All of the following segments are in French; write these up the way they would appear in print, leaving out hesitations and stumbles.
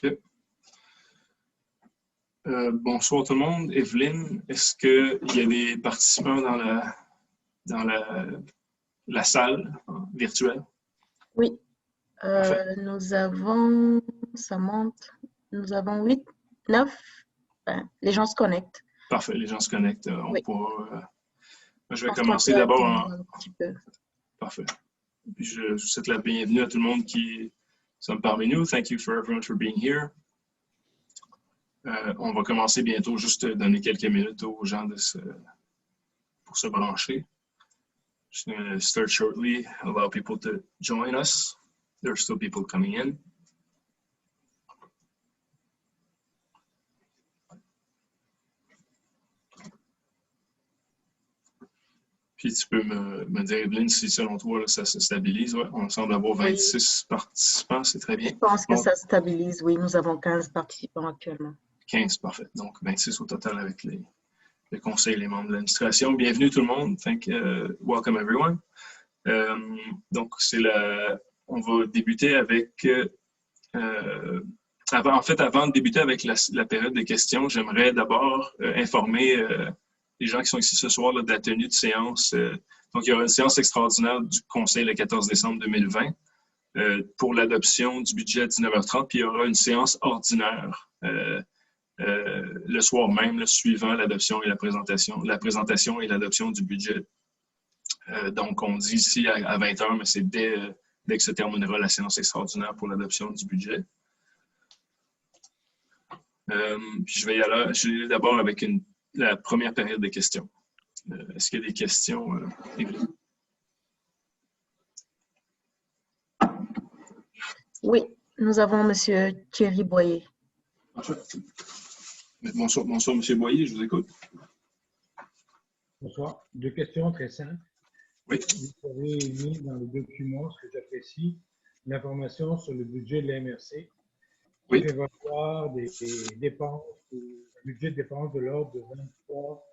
Ok. Bonsoir tout le monde. Evelyne, est-ce qu'il y a des participants dans la salle virtuelle? Oui. Nous avons, ça monte, nous avons 8, 9. Enfin, les gens se connectent. Parfait, les gens se connectent. Oui. Je vais commencer d'abord en... Un petit peu. Parfait. Puis je vous souhaite la bienvenue à tout le monde qui sont parmi nous. Thank you for everyone for being here. On va commencer bientôt, juste donner quelques minutes aux gens pour se brancher. Just going to start shortly, allow people to join us. There are still people coming in. Puis tu peux me dire, Evelyne, si selon toi, là, ça se stabilise. Ouais, on semble avoir 26 participants, c'est très bien. Je pense que ça stabilise, oui. Nous avons 15 participants actuellement. 15, parfait. Donc 26 au total avec le conseil et les membres de l'administration. Bienvenue tout le monde. Welcome everyone. Donc, on va débuter avec... avant de débuter avec la période des questions, j'aimerais d'abord informer les gens qui sont ici ce soir là, de la tenue de séance. Donc, il y aura une séance extraordinaire du Conseil le 14 décembre 2020 pour l'adoption du budget à 19h30, puis il y aura une séance ordinaire le soir même, là, suivant l'adoption et la présentation et l'adoption du budget. Donc, on dit ici à 20h, mais c'est dès que se terminera la séance extraordinaire pour l'adoption du budget. Puis je vais y aller d'abord avec la première période de questions. Est-ce qu'il y a des questions, Evelyne? Oui, nous avons M. Thierry Boyer. Bonsoir, M. Boyer, je vous écoute. Bonsoir. Deux questions très simples. Oui. Vous avez mis dans le document, ce que j'apprécie, l'information sur le budget de la MRC. Oui. Qui fait valoir des dépenses, un budget de dépenses de l'ordre de 23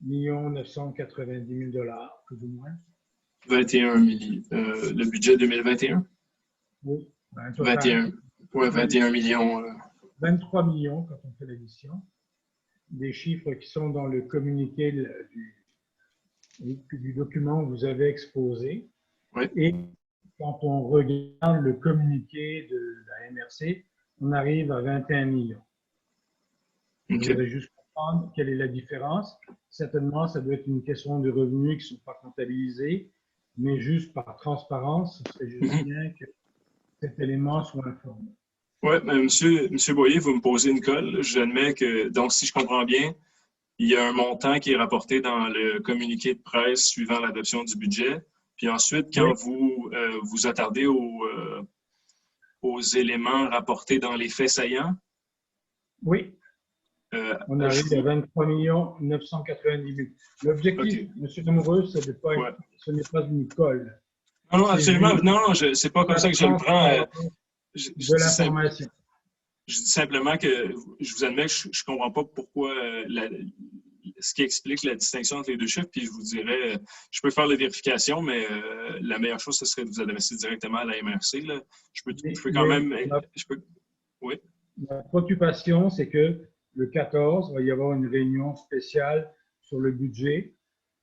990 000 $, plus ou moins. 21 millions. Le budget 2021? Oui. 21 millions. 23 millions quand on fait l'addition. Des chiffres qui sont dans le communiqué du document que vous avez exposé. Oui. Et quand on regarde le communiqué de la MRC, on arrive à 21 millions. Okay. Je voudrais juste comprendre quelle est la différence. Certainement, ça doit être une question de revenus qui ne sont pas comptabilisés, mais juste par transparence, ce serait juste bien que cet élément soit informé. Oui, monsieur Boyer, vous me posez une colle. J'admets que, donc, si je comprends bien, il y a un montant qui est rapporté dans le communiqué de presse suivant l'adoption du budget. Puis ensuite, quand vous vous attardez aux éléments rapportés dans les faits saillants? Oui. On arrive à 23 990 000. L'objectif, M. Demoureux, ce n'est pas une colle. Non, absolument. Non, c'est pas comme ça que je le prends. De l'information. Je dis simplement que je vous admets que je ne comprends pas pourquoi ce qui explique la distinction entre les deux chiffres, puis je vous dirais, je peux faire les vérifications, mais la meilleure chose, ce serait de vous adresser directement à la MRC. Là. Je peux quand même... Oui. Ma préoccupation, c'est que le 14, il va y avoir une réunion spéciale sur le budget.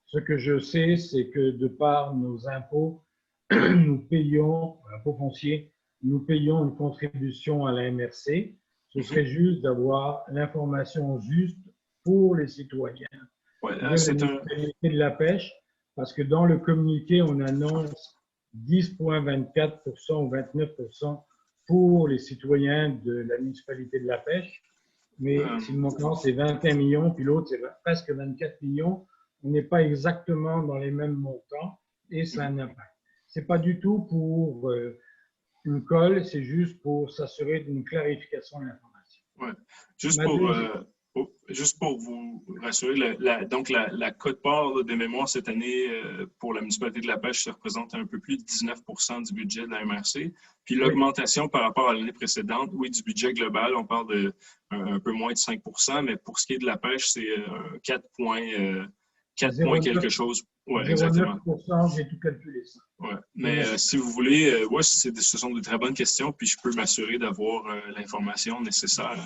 Ce que je sais, c'est que de par nos impôts, nous payons, impôts fonciers, nous payons une contribution à la MRC. Ce serait juste d'avoir l'information juste pour les citoyens de la municipalité de la pêche, parce que dans le communiqué, on annonce 10,24% ou 29% pour les citoyens de la municipalité de la pêche. Mais si le montant c'est 21 millions, puis l'autre c'est presque 24 millions, on n'est pas exactement dans les mêmes montants et ça a un impact. C'est pas du tout pour une colle, c'est juste pour s'assurer d'une clarification de l'information. Ouais. Juste pour vous rassurer, donc la quote-part de mémoire cette année pour la municipalité de la pêche, ça représente un peu plus de 19% du budget de la MRC. Puis l'augmentation par rapport à l'année précédente, oui, du budget global, on parle de un peu moins de 5%, mais pour ce qui est de la pêche, c'est 4 4 points quelque chose. Oui, exactement. 0,9%, j'ai tout calculé ça. Ouais. Mais si vous voulez, ce sont de très bonnes questions, puis je peux m'assurer d'avoir l'information nécessaire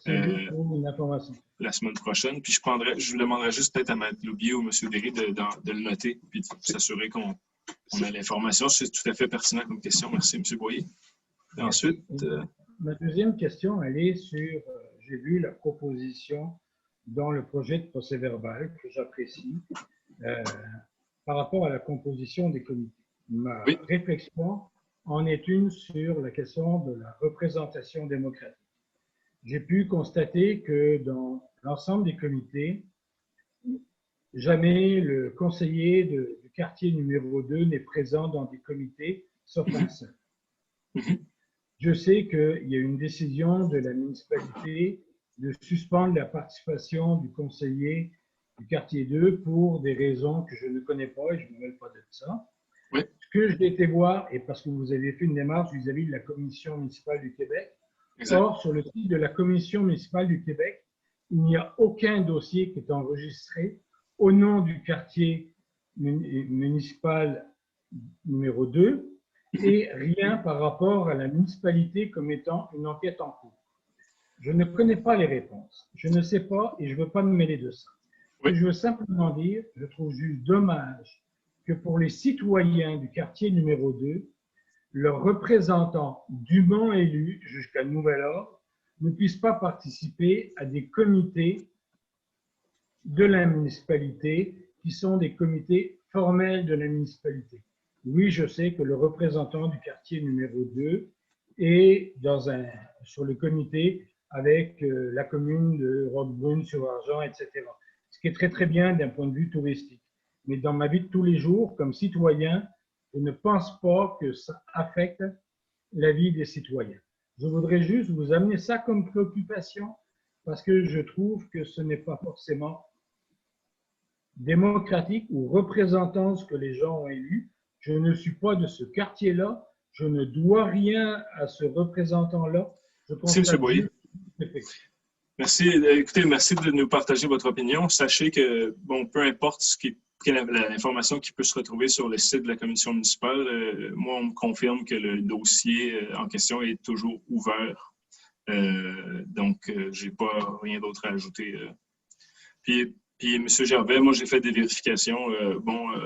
C'est juste pour une information. La semaine prochaine. Puis je vous demanderai juste peut-être à Mme Loubier ou M. Derry de le noter, puis de s'assurer qu'on a l'information. C'est tout à fait pertinent comme question. Merci, M. Boyer. Et ensuite... Ma deuxième question, elle est sur, j'ai vu la proposition dans le projet de procès-verbal que j'apprécie par rapport à la composition des comités. Ma réflexion en est une sur la question de la représentation démocratique. J'ai pu constater que dans l'ensemble des comités, jamais le conseiller du quartier numéro 2 n'est présent dans des comités, sauf un seul. Je sais qu'il y a une décision de la municipalité de suspendre la participation du conseiller du quartier 2 pour des raisons que je ne connais pas et je ne me mêle pas de ça. Oui. Ce que j'ai été voir, et parce que vous avez fait une démarche vis-à-vis de la Commission municipale du Québec, or, sur le site de la Commission municipale du Québec, il n'y a aucun dossier qui est enregistré au nom du quartier municipal numéro 2 et rien par rapport à la municipalité comme étant une enquête en cours. Je ne connais pas les réponses, je ne sais pas et je ne veux pas me mêler de ça. Ce que je veux simplement dire, je trouve juste dommage que pour les citoyens du quartier numéro 2, leurs représentants dûment élus jusqu'à nouvel ordre ne puissent pas participer à des comités de la municipalité qui sont des comités formels de la municipalité. Oui, je sais que le représentant du quartier numéro 2 est sur le comité avec la commune de Roquebrune-sur-Argent, etc. Ce qui est très, très bien d'un point de vue touristique. Mais dans ma vie de tous les jours, comme citoyen, je ne pense pas que ça affecte la vie des citoyens. Je voudrais juste vous amener ça comme préoccupation parce que je trouve que ce n'est pas forcément démocratique ou représentant ce que les gens ont élu. Je ne suis pas de ce quartier-là. Je ne dois rien à ce représentant-là. Merci, M. Boyer. Merci. Écoutez, merci de nous partager votre opinion. Sachez que, bon, peu importe l'information qui peut se retrouver sur le site de la commission municipale, moi, on me confirme que le dossier en question est toujours ouvert. Donc, je n'ai pas rien d'autre à ajouter. Puis, M. Gervais, moi, j'ai fait des vérifications.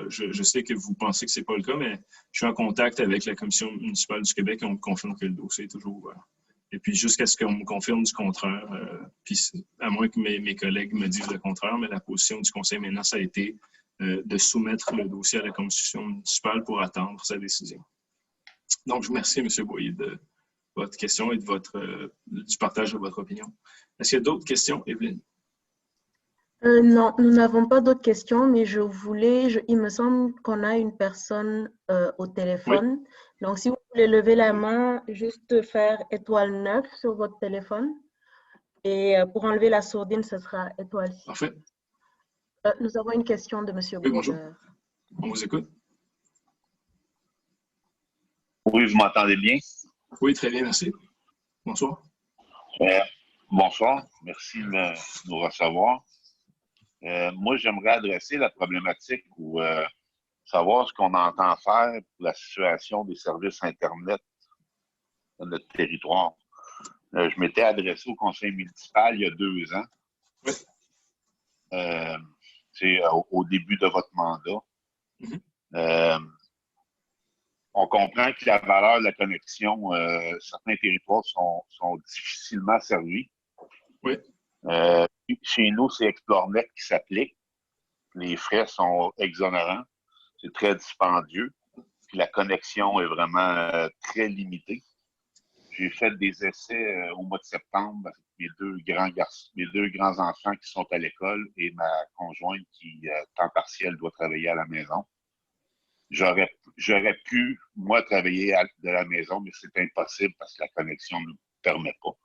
Je sais que vous pensez que ce n'est pas le cas, mais je suis en contact avec la commission municipale du Québec et on me confirme que le dossier est toujours ouvert. Et puis, jusqu'à ce qu'on me confirme du contraire, puis à moins que mes collègues me disent le contraire, mais la position du conseil maintenant, ça a été de soumettre le dossier à la commission municipale pour attendre sa décision. Donc, je vous remercie, M. Boyer, de votre question et du partage de votre opinion. Est-ce qu'il y a d'autres questions, Evelyne? Non, nous n'avons pas d'autres questions, mais il me semble qu'on a une personne au téléphone. Oui. Donc, si vous voulez lever la main, juste faire étoile 9 sur votre téléphone. Et pour enlever la sourdine, ce sera étoile 6. Parfait. Nous avons une question de M. Oui, bonjour. On vous écoute. Oui, vous m'entendez bien? Oui, très bien, merci. Bonsoir. Bonsoir, merci de nous recevoir. Moi, j'aimerais adresser la problématique ou savoir ce qu'on entend faire pour la situation des services Internet de notre territoire. Je m'étais adressé au conseil municipal il y a 2 ans. Oui. C'est au début de votre mandat. On comprend que la valeur de la connexion, certains territoires sont difficilement servis. Oui. Chez nous, c'est ExploreNet qui s'applique. Les frais sont exonérants. C'est très dispendieux. Puis la connexion est vraiment très limitée. J'ai fait des essais au mois de septembre avec mes deux grands enfants qui sont à l'école et ma conjointe qui, temps partiel, doit travailler à la maison. J'aurais pu, moi, travailler de la maison, mais c'est impossible parce que la connexion ne nous permet pas.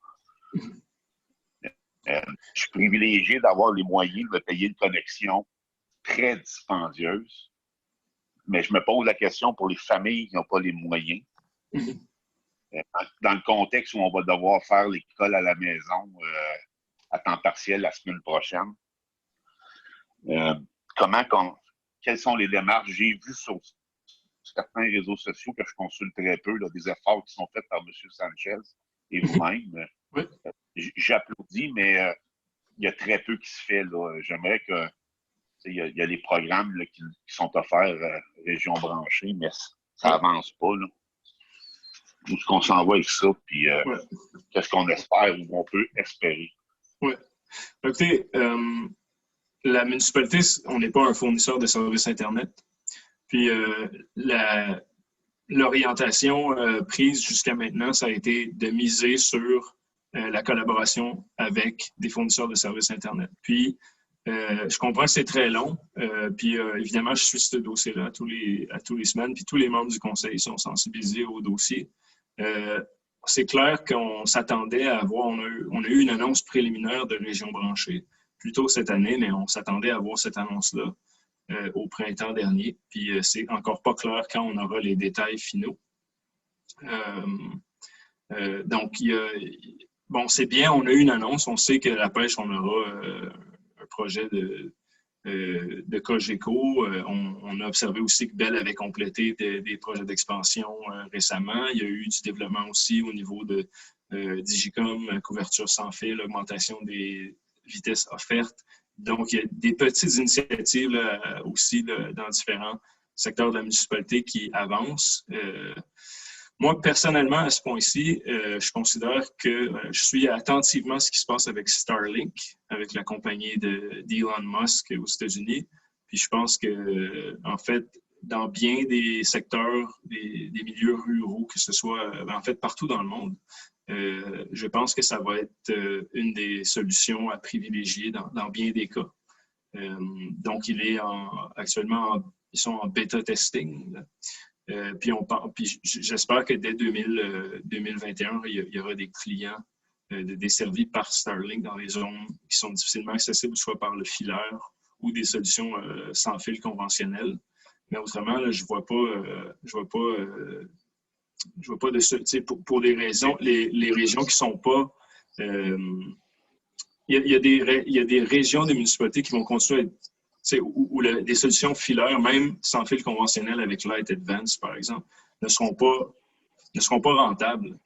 Je suis privilégié d'avoir les moyens de payer une connexion très dispendieuse, mais je me pose la question pour les familles qui n'ont pas les moyens. Dans le contexte où on va devoir faire l'école à la maison à temps partiel la semaine prochaine. quelles sont les démarches. J'ai vu sur certains réseaux sociaux que je consulte très peu, là, des efforts qui sont faits par M. Sanchez et vous-même. Oui. J'applaudis, mais il y a très peu qui se fait. J'aimerais que il y a les programmes là, qui sont offerts région branchée, mais ça avance pas. Là. Où est-ce qu'on s'en va avec ça? Puis qu'est-ce qu'on espère ou on peut espérer? Oui. Écoutez, la municipalité, on n'est pas un fournisseur de services Internet. Puis l'orientation prise jusqu'à maintenant, ça a été de miser sur la collaboration avec des fournisseurs de services Internet. Puis, je comprends que c'est très long. Puis, évidemment, je suis ce dossier-là à tous les semaines. Puis, tous les membres du conseil sont sensibilisés au dossier. C'est clair qu'on s'attendait à avoir, on a eu une annonce préliminaire de région branchée plus tôt cette année, mais on s'attendait à avoir cette annonce-là au printemps dernier. Puis, c'est encore pas clair quand on aura les détails finaux. Donc, bon, c'est bien, on a eu une annonce. On sait que la pêche, on aura un projet de Cogeco. On a observé aussi que Bell avait complété des projets d'expansion récemment. Il y a eu du développement aussi au niveau de Digicom, couverture sans fil, augmentation des vitesses offertes. Donc, il y a des petites initiatives là, aussi là, dans différents secteurs de la municipalité qui avancent. Moi, personnellement, à ce point-ci, je considère que je suis attentivement ce qui se passe avec Starlink, avec la compagnie d'Elon Musk aux États-Unis. Puis je pense que, en fait, dans bien des secteurs, des milieux ruraux, que ce soit, en fait, partout dans le monde, je pense que ça va être une des solutions à privilégier dans bien des cas. Donc, actuellement, ils sont en bêta testing. Puis j'espère que dès 2021, il y aura des clients desservis par Starlink dans les zones qui sont difficilement accessibles, soit par le filaire ou des solutions sans fil conventionnelles. Mais autrement, là, je vois pas de pour des raisons, les régions qui sont pas. Il y a des régions des municipalités qui vont continuer à être où des solutions filaires, même sans fil conventionnel avec Light Advance, par exemple, ne seront pas rentables.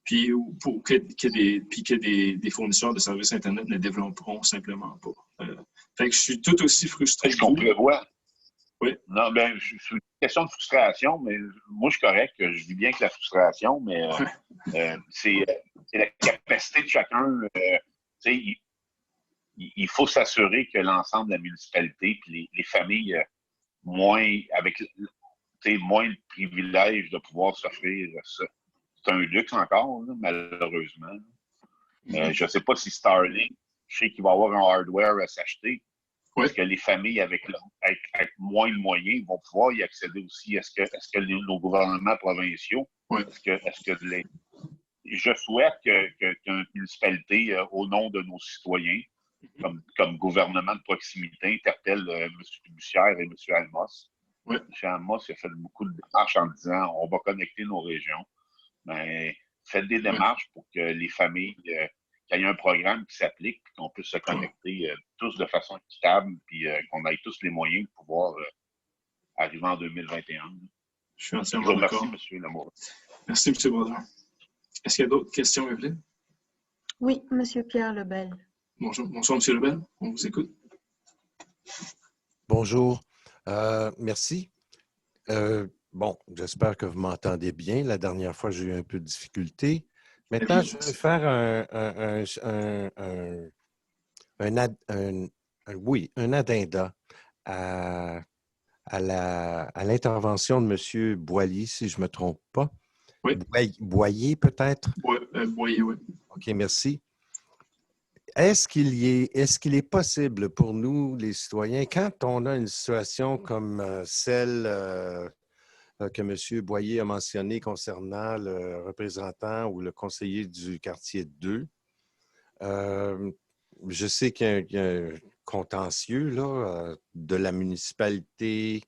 Puis que des fournisseurs de services Internet ne développeront simplement pas. Fait que je suis tout aussi frustré. Est-ce qu'on prévoit? Oui. Non, bien, c'est une question de frustration, mais moi, je suis correct. Je vis bien avec la frustration, mais c'est la capacité de chacun. Il faut s'assurer que l'ensemble de la municipalité puis les familles avec moins le privilège de pouvoir s'offrir ça. C'est un luxe encore, là, malheureusement. Je ne sais pas si Starlink, je sais qu'il va y avoir un hardware à s'acheter. Oui. Est-ce que les familles avec moins de moyens vont pouvoir y accéder aussi? Est-ce que nos gouvernements provinciaux, oui. Je souhaite qu'une municipalité, au nom de nos citoyens, comme gouvernement de proximité, interpelle M. Bussière et M. Almos. Oui. M. Almos a fait beaucoup de démarches en disant on va connecter nos régions. Mais faites des démarches pour que les familles, qu'il y ait un programme qui s'applique et qu'on puisse se connecter tous de façon équitable puis qu'on ait tous les moyens de pouvoir arriver en 2021. Je suis entièrement d'accord. Merci, M. Lamoureux. Merci, M. Baudrin. Est-ce qu'il y a d'autres questions, Evelyne? Oui, M. Pierre Lebel. Bonjour, M. Lebel. On vous écoute. Bonjour. Merci. Bon, j'espère que vous m'entendez bien. La dernière fois, j'ai eu un peu de difficulté. Maintenant, je vais faire un addenda à l'intervention de M. Boilly, si je ne me trompe pas. Oui. Boyer, peut-être? Boyer, oui. OK, merci. Est-ce qu'il est possible pour nous, les citoyens, quand on a une situation comme celle que M. Boyer a mentionnée concernant le représentant ou le conseiller du quartier 2, je sais qu'il y a un contentieux là, de la municipalité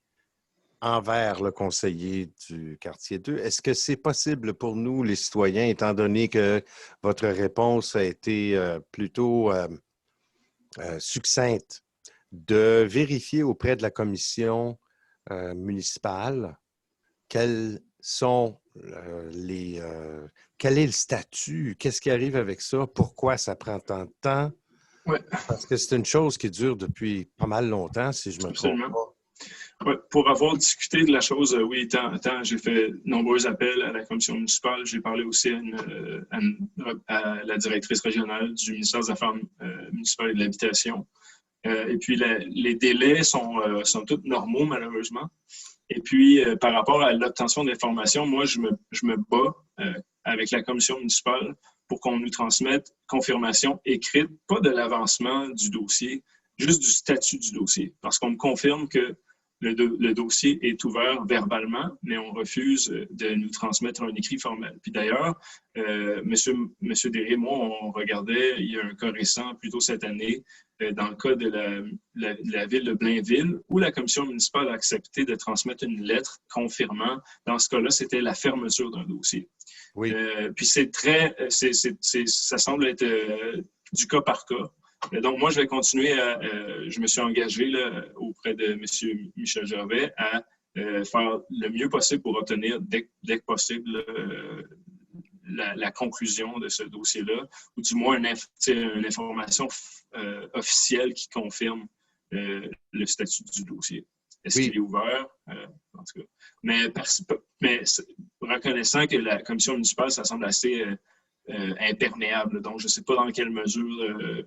envers le conseiller du quartier 2. Est-ce que c'est possible pour nous, les citoyens, étant donné que votre réponse a été plutôt succincte, de vérifier auprès de la commission municipale quels sont quel est le statut, qu'est-ce qui arrive avec ça, pourquoi ça prend tant de temps. Ouais. Parce que c'est une chose qui dure depuis pas mal longtemps, si je me trompe pas. Ouais, pour avoir discuté de la chose, oui, j'ai fait de nombreux appels à la commission municipale. J'ai parlé aussi à la directrice régionale du ministère des Affaires municipales et de l'Habitation. Et puis, les délais sont tous normaux, malheureusement. Et puis, par rapport à l'obtention d'informations, moi, je me bats avec la commission municipale pour qu'on nous transmette confirmation écrite, pas de l'avancement du dossier, juste du statut du dossier. Parce qu'on me confirme que le dossier est ouvert verbalement, mais on refuse de nous transmettre un écrit formel. Puis d'ailleurs, Monsieur Derry et moi, on regardait, il y a un cas récent, plutôt cette année, dans le cas de la ville de Blainville, où la commission municipale a accepté de transmettre une lettre confirmant, dans ce cas-là, c'était la fermeture d'un dossier. Oui. Puis ça semble être du cas par cas. Donc, moi, je vais continuer je me suis engagé là, auprès de M. Michel Gervais à faire le mieux possible pour obtenir dès que possible la conclusion de ce dossier-là, ou du moins une information officielle qui confirme le statut du dossier. Est-ce qu'il est ouvert? En tout cas. Mais reconnaissant que la commission municipale, ça semble assez imperméable. Donc, je ne sais pas dans quelle mesure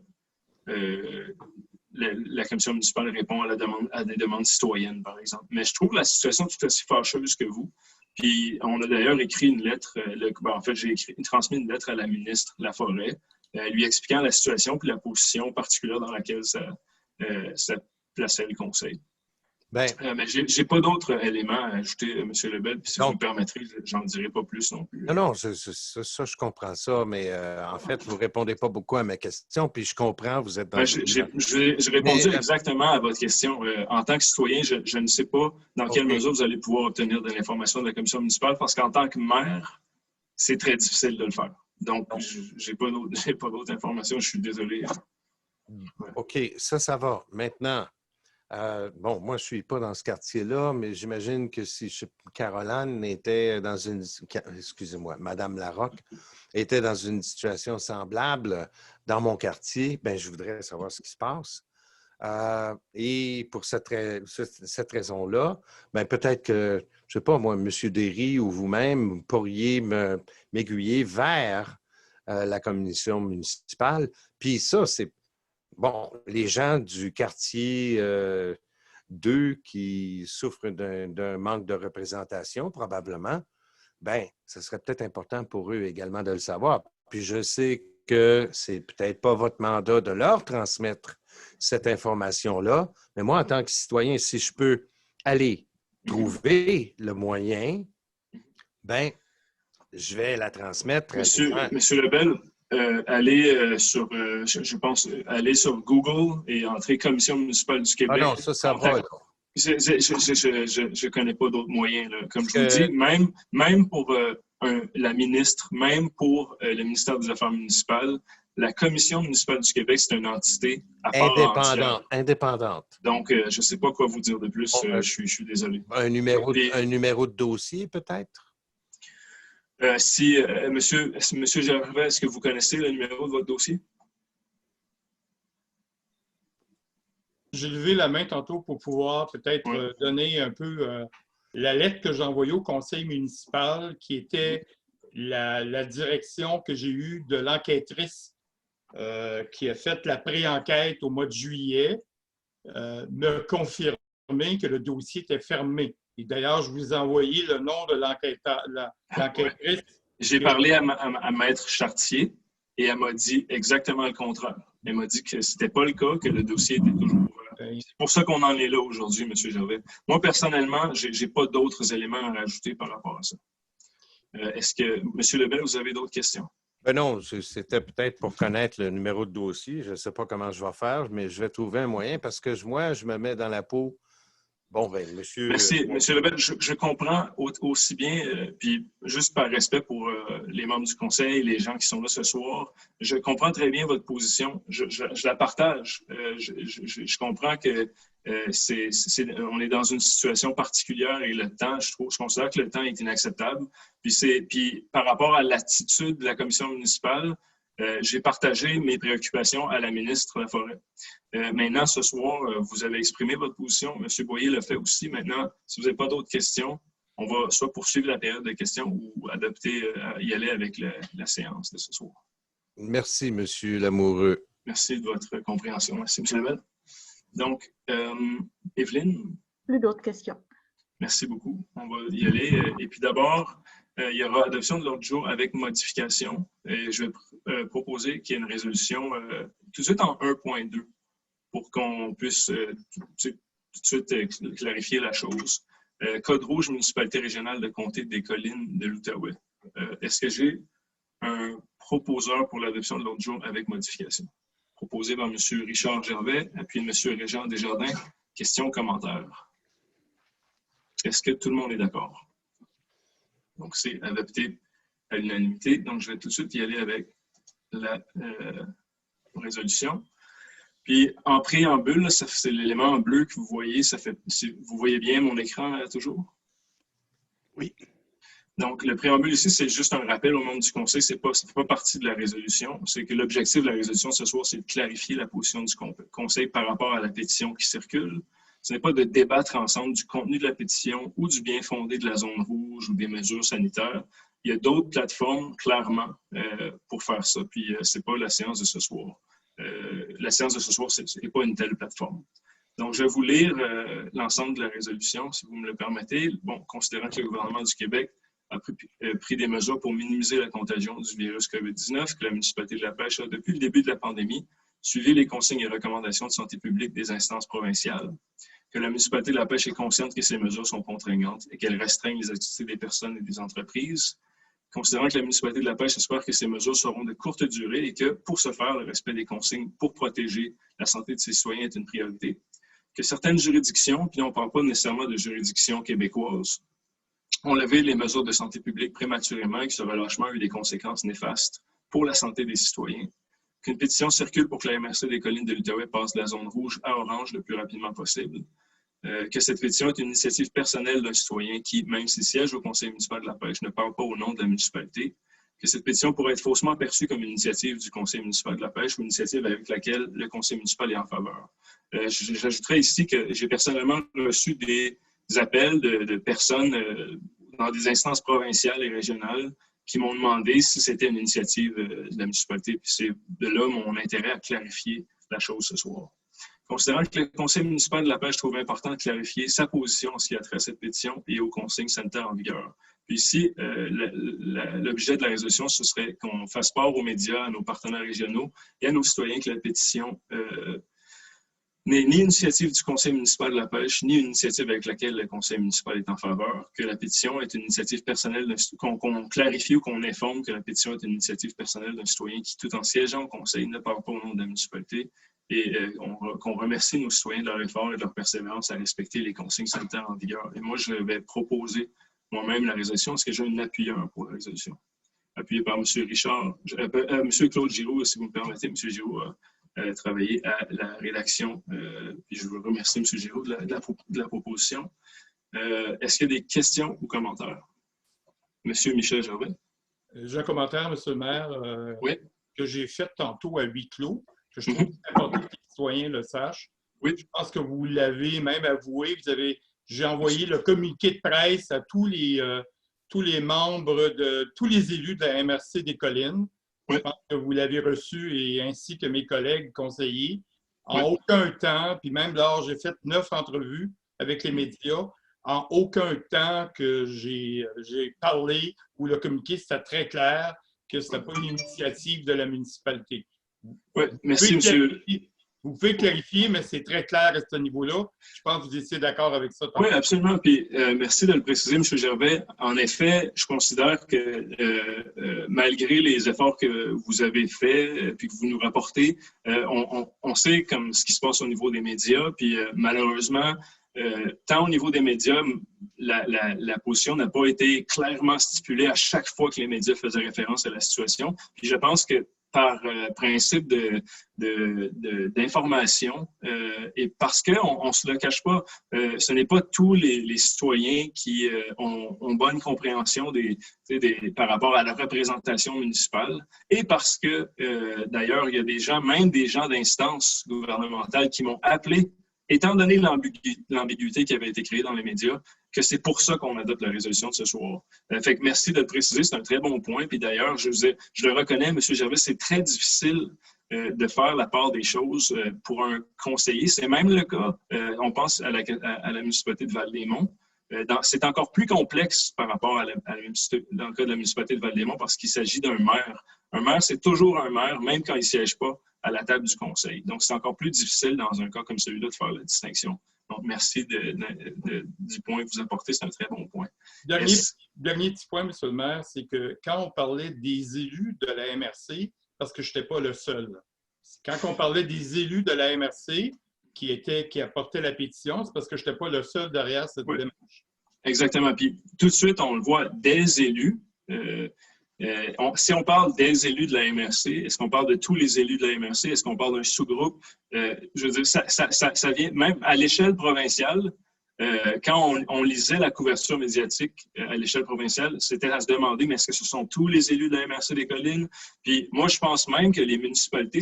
la commission municipale répond à des demandes citoyennes, par exemple. Mais je trouve la situation tout aussi fâcheuse que vous. Puis, on a d'ailleurs écrit une lettre, en fait, j'ai transmis une lettre à la ministre Laforêt, lui expliquant la situation et la position particulière dans laquelle ça plaçait le conseil. Mais je n'ai pas d'autres éléments à ajouter, M. Lebel, puis si vous me permettrez, j'en dirai pas plus non plus. Non, ça, je comprends ça, mais en fait, vous ne répondez pas beaucoup à ma question, puis je comprends, vous êtes dans... J'ai répondu exactement à votre question. En tant que citoyen, je ne sais pas dans quelle mesure vous allez pouvoir obtenir de l'information de la commission municipale, parce qu'en tant que maire, c'est très difficile de le faire. Donc, je n'ai pas d'autres informations, je suis désolé. OK, ça va. Maintenant... bon, moi, je ne suis pas dans ce quartier-là, mais j'imagine que si Caroline était dans une... Excusez-moi, Madame Larocque était dans une situation semblable dans mon quartier, bien, je voudrais savoir ce qui se passe. Et pour cette raison-là, bien, peut-être que, je ne sais pas, moi, M. Derry ou vous-même pourriez m'aiguiller vers la commission municipale. Puis ça, c'est... Bon, les gens du quartier 2 qui souffrent d'un manque de représentation, probablement, bien, ce serait peut-être important pour eux également de le savoir. Puis je sais que c'est peut-être pas votre mandat de leur transmettre cette information-là, mais moi, en tant que citoyen, si je peux aller trouver le moyen, bien, je vais la transmettre. Monsieur Lebel, aller sur Google et entrer Commission municipale du Québec. Ah non, ça va. Je ne connais pas d'autres moyens. Là. Comme je vous dis, même pour la ministre, même pour le ministère des Affaires municipales, la Commission municipale du Québec, c'est une entité à part indépendante. Donc, je ne sais pas quoi vous dire de plus. Je suis désolé. Un numéro de dossier, peut-être? Monsieur Gervais, est-ce que vous connaissez le numéro de votre dossier? J'ai levé la main tantôt pour pouvoir peut-être donner un peu la lettre que j'ai envoyée au conseil municipal, qui était la direction que j'ai eue de l'enquêtrice qui a fait la pré-enquête au mois de juillet, me confirmer que le dossier était fermé. Et d'ailleurs, je vous ai envoyé le nom de l'enquêtrice. J'ai parlé à Maître Chartier et elle m'a dit exactement le contraire. Elle m'a dit que ce n'était pas le cas, que le dossier était toujours ouvert. C'est pour ça qu'on en est là aujourd'hui, M. Gervais. Moi, personnellement, je n'ai pas d'autres éléments à rajouter par rapport à ça. Est-ce que, M. Lebel, vous avez d'autres questions? Non, c'était peut-être pour connaître le numéro de dossier. Je ne sais pas comment je vais faire, mais je vais trouver un moyen parce que moi, je me mets dans la peau Bon, ben, monsieur... Merci, monsieur Lebel. Je comprends aussi bien, puis juste par respect pour les membres du conseil, les gens qui sont là ce soir, je comprends très bien votre position. Je la partage. Je comprends que on est dans une situation particulière et le temps, je considère que le temps est inacceptable. Puis par rapport à l'attitude de la commission municipale, j'ai partagé mes préoccupations à la ministre Laforêt. Maintenant, ce soir, vous avez exprimé votre position. M. Boyer l'a fait aussi. Maintenant, si vous n'avez pas d'autres questions, on va soit poursuivre la période de questions ou y aller avec la séance de ce soir. Merci, M. Lamoureux. Merci de votre compréhension. Merci, M. Lebel. Donc, Evelyne? Plus d'autres questions. Merci beaucoup. On va y aller. Et puis d'abord, il y aura adoption de l'ordre du jour avec modification. Et je vais proposer qu'il y ait une résolution tout de suite en 1.2 pour qu'on puisse tout de suite clarifier la chose. Code rouge, municipalité régionale de comté des collines de l'Outaouais. Est-ce que j'ai un proposeur pour l'adoption de l'ordre du jour avec modification? Proposé par M. Richard Gervais, appuyé de M. Régent Desjardins. Questions, commentaires? Est-ce que tout le monde est d'accord? Donc, c'est adopté à l'unanimité. Donc, je vais tout de suite y aller avec la résolution. Puis, en préambule, c'est l'élément en bleu que vous voyez. Vous voyez bien mon écran toujours? Oui. Donc, le préambule ici, c'est juste un rappel au membre du Conseil. Ça ne fait pas partie de la résolution. C'est que l'objectif de la résolution ce soir, c'est de clarifier la position du Conseil par rapport à la pétition qui circule. Ce n'est pas de débattre ensemble du contenu de la pétition ou du bien fondé de la zone rouge ou des mesures sanitaires. Il y a d'autres plateformes, clairement, pour faire ça. Puis, ce n'est pas la séance de ce soir. La séance de ce soir, ce n'est pas une telle plateforme. Donc, je vais vous lire l'ensemble de la résolution, si vous me le permettez. Bon, considérant que le gouvernement du Québec a pris des mesures pour minimiser la contagion du virus COVID-19, que la municipalité de La Pêche a, depuis le début de la pandémie, suivi les consignes et recommandations de santé publique des instances provinciales, que la municipalité de La Pêche est consciente que ces mesures sont contraignantes et qu'elles restreignent les activités des personnes et des entreprises, considérant que la municipalité de La Pêche espère que ces mesures seront de courte durée et que, pour ce faire, le respect des consignes pour protéger la santé de ses citoyens est une priorité, que certaines juridictions, puis on ne parle pas nécessairement de juridictions québécoises, ont levé les mesures de santé publique prématurément et que ce relâchement a eu des conséquences néfastes pour la santé des citoyens, qu'une pétition circule pour que la MRC des collines de l'Outaouais passe de la zone rouge à orange le plus rapidement possible, que cette pétition est une initiative personnelle d'un citoyen qui, même s'il siège au conseil municipal de La Pêche, ne parle pas au nom de la municipalité, que cette pétition pourrait être faussement perçue comme une initiative du conseil municipal de La Pêche ou une initiative avec laquelle le conseil municipal est en faveur. J'ajouterais ici que j'ai personnellement reçu des appels de personnes dans des instances provinciales et régionales qui m'ont demandé si c'était une initiative de la municipalité. Puis c'est de là mon intérêt à clarifier la chose ce soir. Considérant que le conseil municipal de La Pêche trouve important de clarifier sa position en ce qui a trait à cette pétition et aux consignes sanitaires en vigueur. Puis ici, l'objet de la résolution, ce serait qu'on fasse part aux médias, à nos partenaires régionaux et à nos citoyens que la pétition n'est ni une initiative du conseil municipal de La Pêche, ni une initiative avec laquelle le conseil municipal est en faveur, que la pétition est une initiative personnelle, qu'on clarifie ou qu'on informe que la pétition est une initiative personnelle d'un citoyen qui, tout en siégeant au conseil, ne parle pas au nom de la municipalité, et qu'on remercie nos citoyens de leur effort et de leur persévérance à respecter les consignes sanitaires en vigueur. Et moi, je vais proposer moi-même la résolution. Est-ce que j'ai un appuyeur pour la résolution? Appuyé par M. Richard, M. Claude Giroux, si vous me permettez, M. Giroux a travaillé à la rédaction. Puis je vous remercie, M. Giroux, de la proposition. Est-ce qu'il y a des questions ou commentaires? M. Michel Gervais. J'ai un commentaire, M. le maire, oui. Que j'ai fait tantôt à huis clos, que je trouve important que les citoyens le sachent. Oui. Je pense que vous l'avez même avoué. J'ai envoyé le communiqué de presse à tous les membres, tous les élus de la MRC des Collines. Oui. Je pense que vous l'avez reçu, et ainsi que mes collègues conseillers. En aucun temps, puis même lors, j'ai fait 9 entrevues avec les médias, en aucun temps que j'ai parlé ou le communiqué, c'était très clair que ce n'était pas une initiative de la municipalité. Oui, merci, monsieur. Vous pouvez clarifier, mais c'est très clair à ce niveau-là. Je pense que vous étiez d'accord avec ça. Oui, absolument. Puis, merci de le préciser, M. Gervais. En effet, je considère que malgré les efforts que vous avez faits puis que vous nous rapportez, on sait comme ce qui se passe au niveau des médias. Puis, malheureusement, tant au niveau des médias, la position n'a pas été clairement stipulée à chaque fois que les médias faisaient référence à la situation. Puis je pense que par principe d'information, et parce qu'on ne se le cache pas, ce n'est pas tous les citoyens qui ont bonne compréhension par rapport à la représentation municipale, et parce que, d'ailleurs, il y a des gens, même des gens d'instances gouvernementales qui m'ont appelé, étant donné l'ambiguïté qui avait été créée dans les médias, que c'est pour ça qu'on adopte la résolution de ce soir. Fait que merci de le préciser, c'est un très bon point. Puis d'ailleurs, je le reconnais, M. Gervais, c'est très difficile de faire la part des choses pour un conseiller. C'est même le cas, on pense à la municipalité de Val-des-Monts. C'est encore plus complexe par rapport dans le cas de la municipalité de Val-des-Monts parce qu'il s'agit d'un maire. Un maire, c'est toujours un maire, même quand il ne siège pas à la table du conseil. Donc, c'est encore plus difficile dans un cas comme celui-là de faire la distinction. Donc, merci du point que vous apportez. C'est un très bon point. Dernier petit point, M. le maire, c'est que quand on parlait des élus de la MRC, parce que je n'étais pas le seul, quand on parlait des élus de la MRC qui apportaient la pétition, c'est parce que je n'étais pas le seul derrière cette démarche. Exactement. Puis, tout de suite, on le voit, des élus. Si on parle des élus de la MRC, est-ce qu'on parle de tous les élus de la MRC? Est-ce qu'on parle d'un sous-groupe? Je veux dire, ça vient même à l'échelle provinciale. Quand on lisait la couverture médiatique à l'échelle provinciale, c'était à se demander, mais est-ce que ce sont tous les élus de la MRC des Collines? Puis moi, je pense même que les municipalités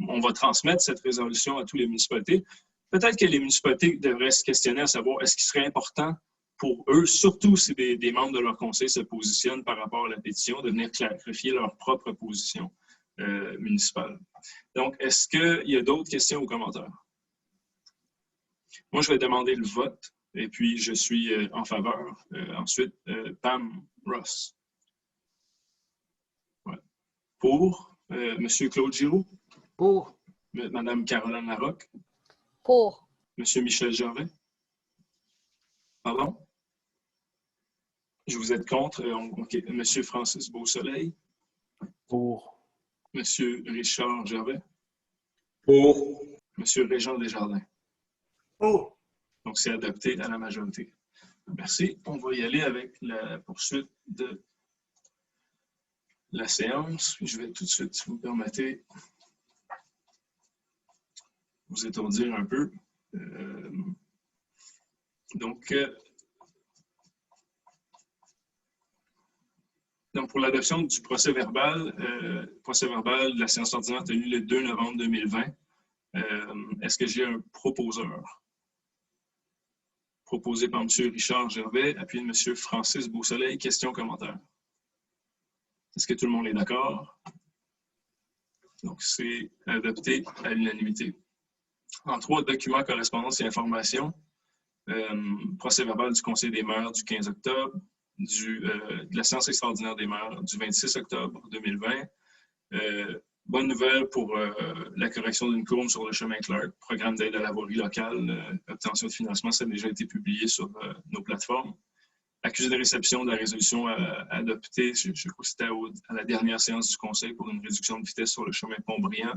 on va transmettre cette résolution à toutes les municipalités. Peut-être que les municipalités devraient se questionner à savoir, est-ce qu'il serait important pour eux, surtout si des membres de leur conseil se positionnent par rapport à la pétition, de venir clarifier leur propre position municipale. Donc, est-ce qu'il y a d'autres questions ou commentaires? Moi, je vais demander le vote et puis je suis en faveur. Ensuite, Pam Ross. Ouais. Pour M. Claude Giroux? Pour. Mme Caroline Larocque? Pour. M. Michel Gervais? Pardon? Je vous êtes contre. Okay. M. Francis Beausoleil? Pour. M. Richard Gervais? Pour. M. Régent Desjardins? Pour. Donc, c'est adopté à la majorité. Merci. On va y aller avec la poursuite de la séance. Je vais tout de suite, si vous permettez, vous étourdir un peu. Donc, pour l'adoption du procès-verbal de la séance ordinaire tenue le 2 novembre 2020, est-ce que j'ai un proposeur? Proposé par M. Richard Gervais, appuyé de M. Francis Beausoleil. Questions, commentaires? Est-ce que tout le monde est d'accord? Donc, c'est adopté à l'unanimité. En 3, documents, correspondances et informations. Procès-verbal du Conseil des maires du 15 octobre, de la séance extraordinaire des maires du 26 octobre 2020. Bonne nouvelle pour la correction d'une courbe sur le chemin Clark, programme d'aide à la voirie locale, obtention de financement, ça a déjà été publié sur nos plateformes. Accusé de réception de la résolution adoptée, je crois que c'était à la dernière séance du Conseil pour une réduction de vitesse sur le chemin Pont-Briand.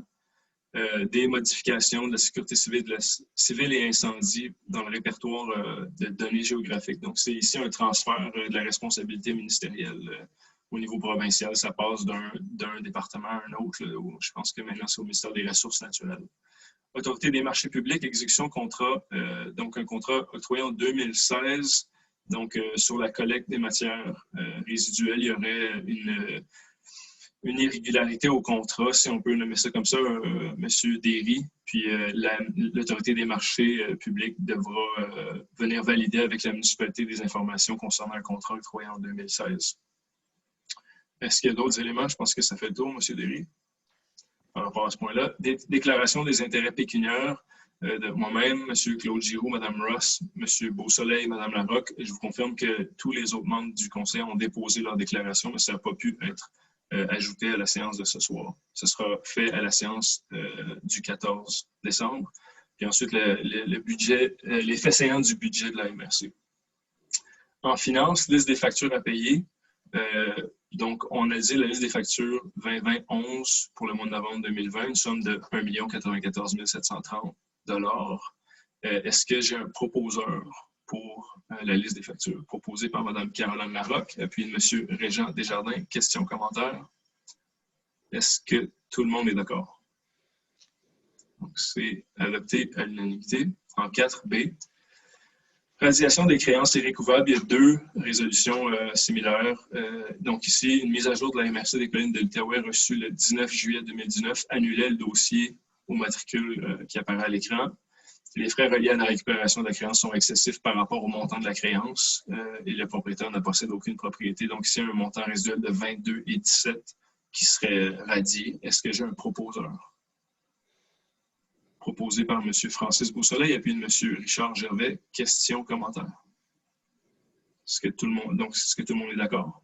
Des modifications de la sécurité civile et incendie dans le répertoire de données géographiques. Donc, c'est ici un transfert de la responsabilité ministérielle au niveau provincial. Ça passe d'un département à un autre. Je pense que maintenant, c'est au ministère des Ressources naturelles. Autorité des marchés publics, exécution contrat. Donc, un contrat octroyé en 2016. Donc, sur la collecte des matières résiduelles, il y aurait une irrégularité au contrat, si on peut nommer ça comme ça, M. Derry, puis l'autorité des marchés publics devra venir valider avec la municipalité des informations concernant un contrat octroyé en 2016. Est-ce qu'il y a d'autres éléments? Je pense que ça fait le tour, M. Derry, par rapport à ce point-là. Déclaration des intérêts pécuniaires de moi-même, M. Claude Giroux, Mme Ross, M. Beausoleil, Mme Larocque. Je vous confirme que tous les autres membres du Conseil ont déposé leur déclaration, mais ça n'a pas pu être ajouté à la séance de ce soir. Ce sera fait à la séance du 14 décembre. Puis ensuite, le budget, les faits saillants du budget de la MRC. En finance, liste des factures à payer. Donc, on a dit la liste des factures 2020-11 pour le mois de novembre 2020, une somme de 1 094 730 $. Est-ce que j'ai un proposeur pour la liste des factures proposée par Mme Caroline Larocque, appuyé de M. Régent Desjardins? Questions, commentaires? Est-ce que tout le monde est d'accord? Donc, c'est adopté à l'unanimité. En 4B, radiation des créances irrécouvrables, il y a 2 résolutions similaires. Donc ici, une mise à jour de la MRC des collines de l'Outaouais reçue le 19 juillet 2019 annulait le dossier au matricule qui apparaît à l'écran. Les frais reliés à la récupération de la créance sont excessifs par rapport au montant de la créance et le propriétaire ne possède aucune propriété. Donc ici, un montant résiduel de 22,17 qui serait radié. Est-ce que j'ai un proposeur? Proposé par M. Francis Beausoleil et puis de M. Richard Gervais. Questions, commentaires? Est-ce que tout le monde est d'accord?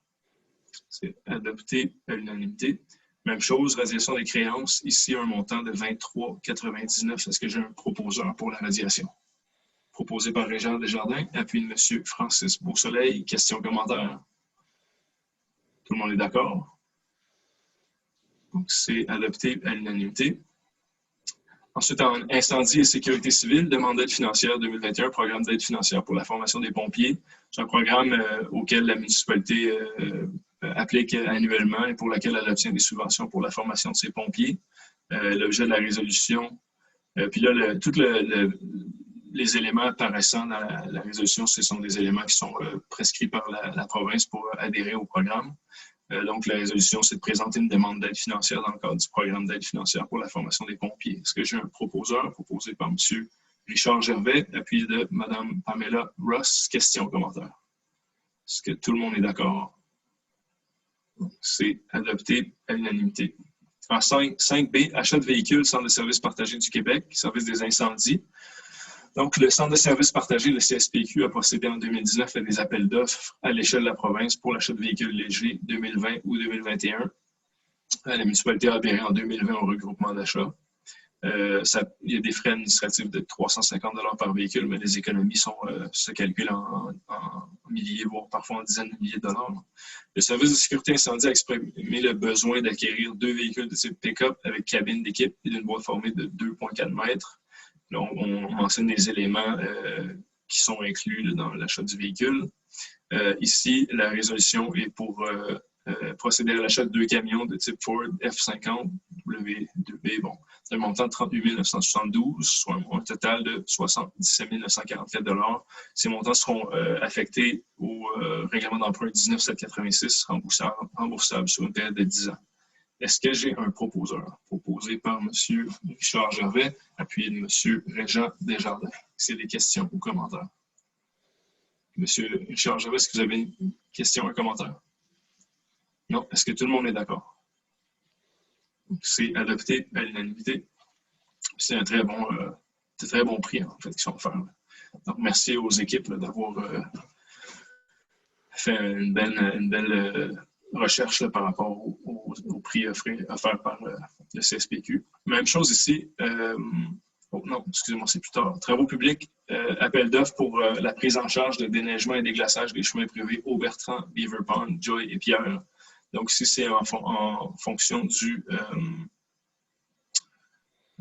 C'est adopté à l'unanimité. Même chose, radiation des créances. Ici, un montant de 23,99. Est-ce que j'ai un proposeur pour la radiation? Proposé par Régent Desjardins, appui de M. Francis Beausoleil. Questions, commentaires? Tout le monde est d'accord? Donc, c'est adopté à l'unanimité. Ensuite, en incendie et sécurité civile, demande d'aide financière 2021, programme d'aide financière pour la formation des pompiers. C'est un programme auquel la municipalité applique annuellement et pour lequel elle obtient des subventions pour la formation de ses pompiers. L'objet de la résolution. Puis là, tous les éléments apparaissant dans la résolution, ce sont des éléments qui sont prescrits par la province pour adhérer au programme. Donc, la résolution, c'est de présenter une demande d'aide financière dans le cadre du programme d'aide financière pour la formation des pompiers. Est-ce que j'ai un proposeur proposé par M. Richard Gervais, appuyé de Mme Pamela Ross? Questions, commentaires? Est-ce que tout le monde est d'accord? C'est adopté à l'unanimité. En 5B, achat de véhicules, Centre de services partagés du Québec, service des incendies. Donc, le Centre de services partagés, le CSPQ, a procédé en 2019 à des appels d'offres à l'échelle de la province pour l'achat de véhicules légers 2020 ou 2021. La municipalité a adhéré en 2020 au regroupement d'achat. Il y a des frais administratifs de 350 $ par véhicule, mais les économies se calculent en milliers, voire parfois en dizaines de milliers de dollars. Le service de sécurité incendie a exprimé le besoin d'acquérir 2 véhicules de type pick-up avec cabine d'équipe et d'une boîte formée de 2,4 mètres. Là, on mentionne les éléments qui sont inclus dans l'achat du véhicule. Ici, la résolution est pour procéder à l'achat de 2 camions de type Ford F50 W2B, d'un montant de 38 972, soit un total de 77 944 $. Ces montants seront affectés au règlement d'emprunt 19786, remboursable sur une période de 10 ans. Est-ce que j'ai un proposeur? Proposé par M. Richard Gervais, appuyé de M. Régent Desjardins. C'est des questions ou commentaires? M. Richard Gervais, est-ce que vous avez une question ou un commentaire? Non. Est-ce que tout le monde est d'accord? C'est adopté à l'unanimité. C'est un très bon prix, en fait, qu'ils sont offerts. Donc, merci aux équipes d'avoir fait une belle recherche par rapport au prix offert par le CSPQ. Même chose ici. Non, excusez-moi, c'est plus tard. Travaux publics, appel d'offres pour la prise en charge de déneigement et déglaçage des chemins privés Aubertrand, Beaver Pond, Joy et Pierre. Donc, ici, c'est en fonction du...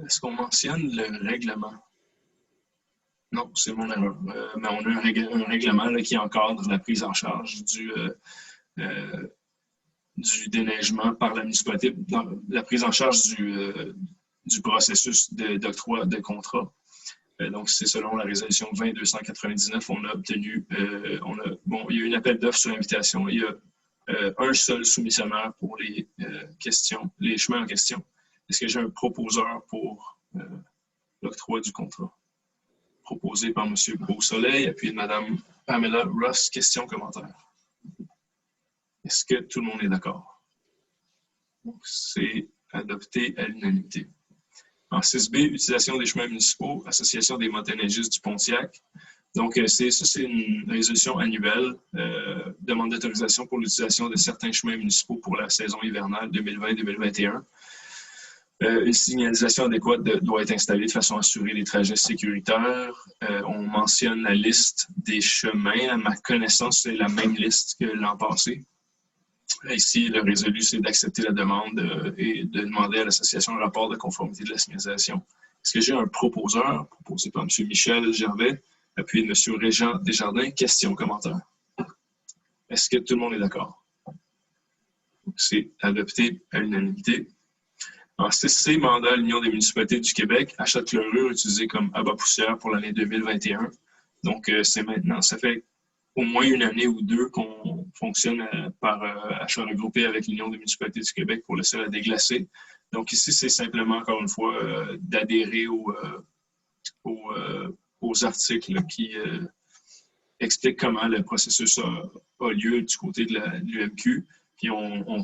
Est-ce qu'on mentionne le règlement? Non, c'est mon erreur. Mais on a un règlement là, qui encadre la prise en charge du déneigement par la municipalité, la prise en charge du processus d'octroi de contrat. Donc, c'est selon la résolution 20-299, on a obtenu, il y a eu un appel d'offres sur invitation. Il y a un seul soumissionnaire pour les chemins en question. Est-ce que j'ai un proposeur pour l'octroi du contrat? Proposé par M. Beausoleil, appuyé de Mme Pamela Ross. Questions, commentaires? Est-ce que tout le monde est d'accord? C'est adopté à l'unanimité. En 6B, utilisation des chemins municipaux, Association des motoneigistes du Pontiac. Donc, c'est une résolution annuelle, demande d'autorisation pour l'utilisation de certains chemins municipaux pour la saison hivernale 2020-2021. Une signalisation adéquate doit être installée de façon à assurer les trajets sécuritaires. On mentionne la liste des chemins. À ma connaissance, c'est la même liste que l'an passé. Ici, le résolu, c'est d'accepter la demande et de demander à l'association un rapport de conformité de la signalisation. Est-ce que j'ai un proposeur, proposé par M. Michel Gervais, appuyé de M. Régent Desjardins? Questions, commentaires? Est-ce que tout le monde est d'accord? C'est adopté à l'unanimité. En 6C, mandat à l'Union des municipalités du Québec, achat de chlorure utilisé comme abat poussière pour l'année 2021. Donc, c'est maintenant. Ça fait au moins une année ou deux qu'on fonctionne par achat regroupé avec l'Union des municipalités du Québec pour le sel à déglacer. Donc, ici, c'est simplement, encore une fois, d'adhérer aux articles qui expliquent comment le processus a lieu du côté de l'UMQ. Puis, on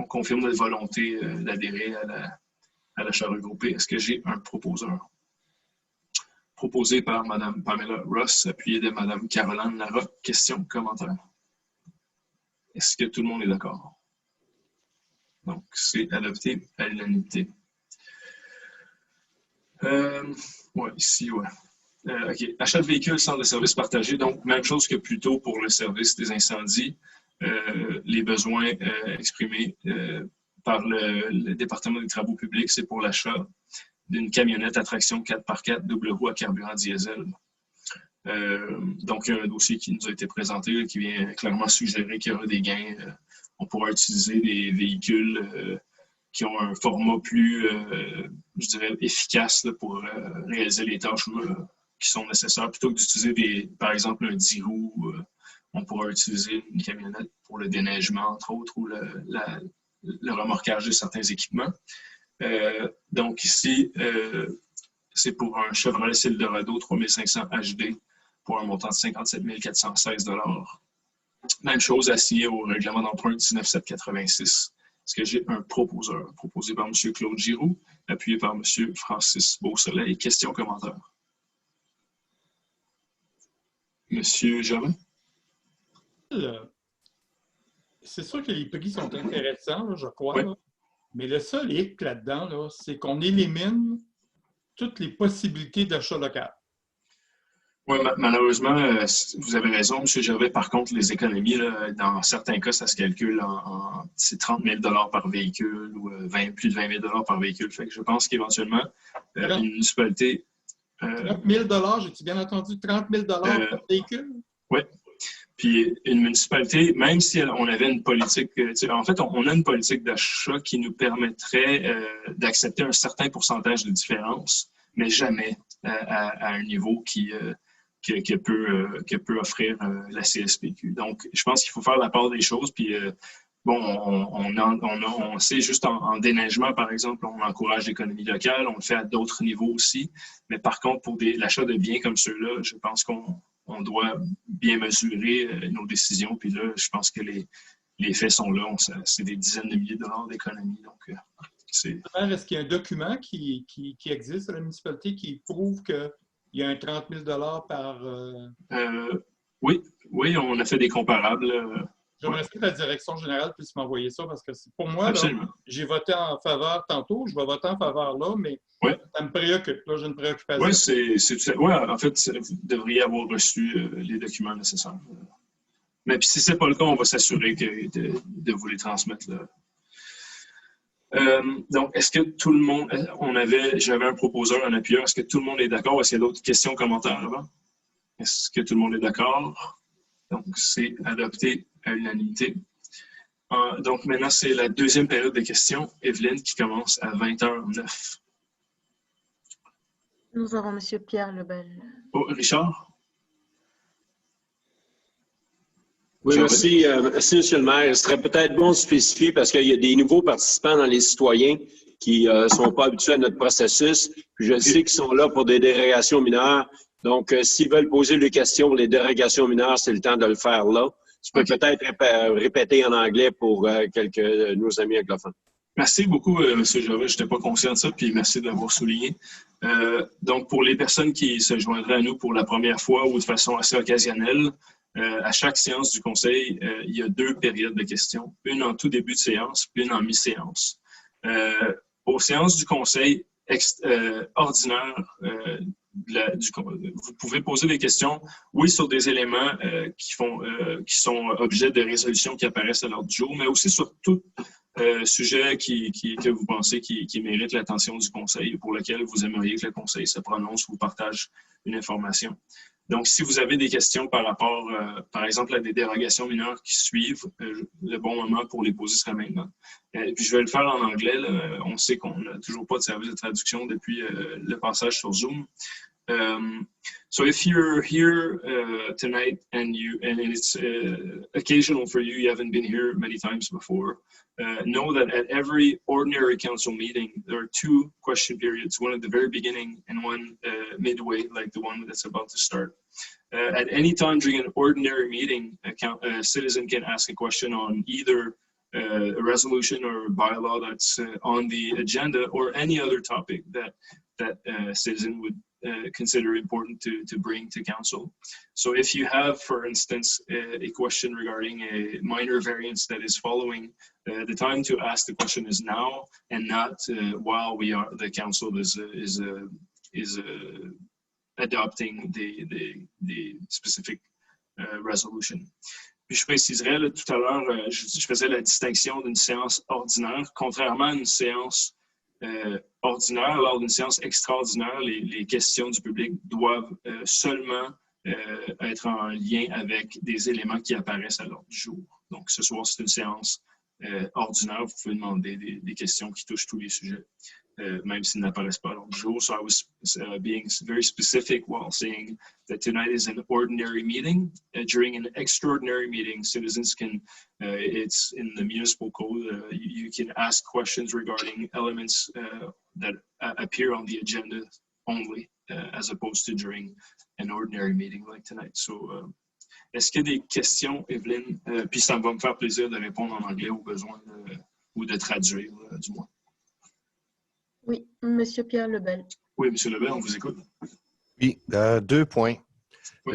confirme notre volonté d'adhérer à l'achat regroupé. Est-ce que j'ai un proposeur? Proposé par Mme Pamela Ross, appuyé de Mme Caroline Larocque. Questions, commentaires? Est-ce que tout le monde est d'accord? Donc, c'est adopté à l'unanimité. Ici, ouais. OK. Achat de véhicules, centre de services partagés. Donc, même chose que plus tôt pour le service des incendies. Les besoins exprimés par le département des travaux publics, c'est pour l'achat d'une camionnette à traction 4x4 double roue à carburant diesel. Donc, il y a un dossier qui nous a été présenté qui vient clairement suggérer qu'il y aura des gains. On pourra utiliser des véhicules qui ont un format plus, je dirais, efficace là, pour réaliser les tâches qui sont nécessaires. Plutôt que d'utiliser, par exemple, un 10 roues, on pourra utiliser une camionnette pour le déneigement, entre autres, ou le remorquage de certains équipements. Donc ici, c'est pour un Chevrolet Silverado 3500 HD pour un montant de 57 416 $. Même chose assignée au règlement d'emprunt 19786. Est-ce que j'ai un proposeur? Proposé par M. Claude Giroux, appuyé par M. Francis Beausoleil. Questions, commentaires? M. Gervais? C'est sûr que les prix sont intéressants, là, je crois. Oui. Là. Mais le seul hic là-dedans, là, c'est qu'on élimine toutes les possibilités d'achat local. Oui, malheureusement, vous avez raison, M. Gervais. Par contre, les économies, là, dans certains cas, ça se calcule c'est 30 000 $ par véhicule ou plus de 20 000 $ par véhicule. Fait que je pense qu'éventuellement, une municipalité... 30 000 $, j'ai-tu bien entendu? 30 000 $ par véhicule? Oui. Puis une municipalité, même si on avait une politique, en fait, on a une politique d'achat qui nous permettrait d'accepter un certain pourcentage de différence, mais jamais à un niveau que peut offrir la CSPQ. Donc, je pense qu'il faut faire la part des choses. Puis, on sait juste en déneigement, par exemple, on encourage l'économie locale, on le fait à d'autres niveaux aussi. Mais par contre, pour l'achat de biens comme ceux-là, je pense qu'on doit bien mesurer nos décisions. Puis là, je pense que les faits sont là. C'est des dizaines de milliers de dollars d'économie. Donc, est-ce qu'il y a un document qui existe à la municipalité qui prouve qu'il y a un 30 000 $ par... Oui, on a fait des comparables. J'aimerais que la direction générale puisse m'envoyer ça parce que pour moi, j'ai voté en faveur tantôt, je vais voter en faveur là, mais ça me préoccupe. Là, j'ai une préoccupation. Oui, en fait, vous devriez avoir reçu les documents nécessaires. Mais puis si ce n'est pas le cas, on va s'assurer de vous les transmettre. Là. Donc, est-ce que tout le monde... J'avais un proposeur, un appuyeur. Est-ce que tout le monde est d'accord? Est-ce qu'il y a d'autres questions, commentaires avant? Est-ce que tout le monde est d'accord? Donc, c'est adopté à l'unanimité. Donc, maintenant, c'est la deuxième période de questions. Evelyne, qui commence à 20h09. Nous avons M. Pierre Lebel. Oh, Richard? Oui, merci, M. le maire. Ce serait peut-être bon de spécifier parce qu'il y a des nouveaux participants dans les citoyens qui ne sont pas habitués à notre processus. Puis je sais qu'ils sont là pour des dérogations mineures. Donc, s'ils veulent poser des questions pour les dérogations mineures, c'est le temps de le faire là. Tu peux peut-être répéter en anglais pour quelques de nos amis anglophones. Merci beaucoup, M. Gervais. Je n'étais pas conscient de ça, puis merci de l'avoir souligné. Donc, pour les personnes qui se joindraient à nous pour la première fois ou de façon assez occasionnelle, à chaque séance du Conseil, il y a 2 périodes de questions. Une en tout début de séance, puis une en mi-séance. Aux séances du Conseil ordinaire, vous pouvez poser des questions, oui, sur des éléments qui sont objets de résolution qui apparaissent à l'ordre du jour, mais aussi sur toute sujet que vous pensez qui mérite l'attention du Conseil ou pour lequel vous aimeriez que le Conseil se prononce ou partage une information. Donc, si vous avez des questions par rapport, par exemple, à des dérogations mineures qui suivent, le bon moment pour les poser sera maintenant. Puis, je vais le faire en anglais. Là. On sait qu'on n'a toujours pas de service de traduction depuis le passage sur Zoom. So if you're here tonight and it's occasional for you, you haven't been here many times before, know that at every ordinary council meeting, there are 2 question periods, one at the very beginning and one midway, like the one that's about to start. At any time during an ordinary meeting, a citizen can ask a question on either a resolution or a bylaw that's on the agenda or any other topic that a citizen would consider important to bring to council. So if you have, for instance, a question regarding a minor variance that is following, the time to ask the question is now and not while the council is adopting the specific resolution. Puis je préciserais, là, tout à l'heure, je faisais la distinction d'une séance ordinaire, contrairement à une séance ordinaire. Lors d'une séance extraordinaire, les questions du public doivent seulement être en lien avec des éléments qui apparaissent à l'ordre du jour. Donc, ce soir, c'est une séance ordinaire. Vous pouvez demander des questions qui touchent tous les sujets, même s'ils n'apparaissent pas à l'ordre du jour. So I was being very specific while saying that tonight is an ordinary meeting. During an extraordinary meeting, citizens can, it's in the municipal code, you can ask questions regarding elements that appear on the agenda only, as opposed to during an ordinary meeting like tonight. So, est-ce qu'il y a des questions, Evelyne? Puis ça va me faire plaisir de répondre en anglais au besoin ou de traduire, du moins. Oui, Monsieur Pierre Lebel. Oui, Monsieur Lebel, on vous écoute. Oui, 2 points. Oui.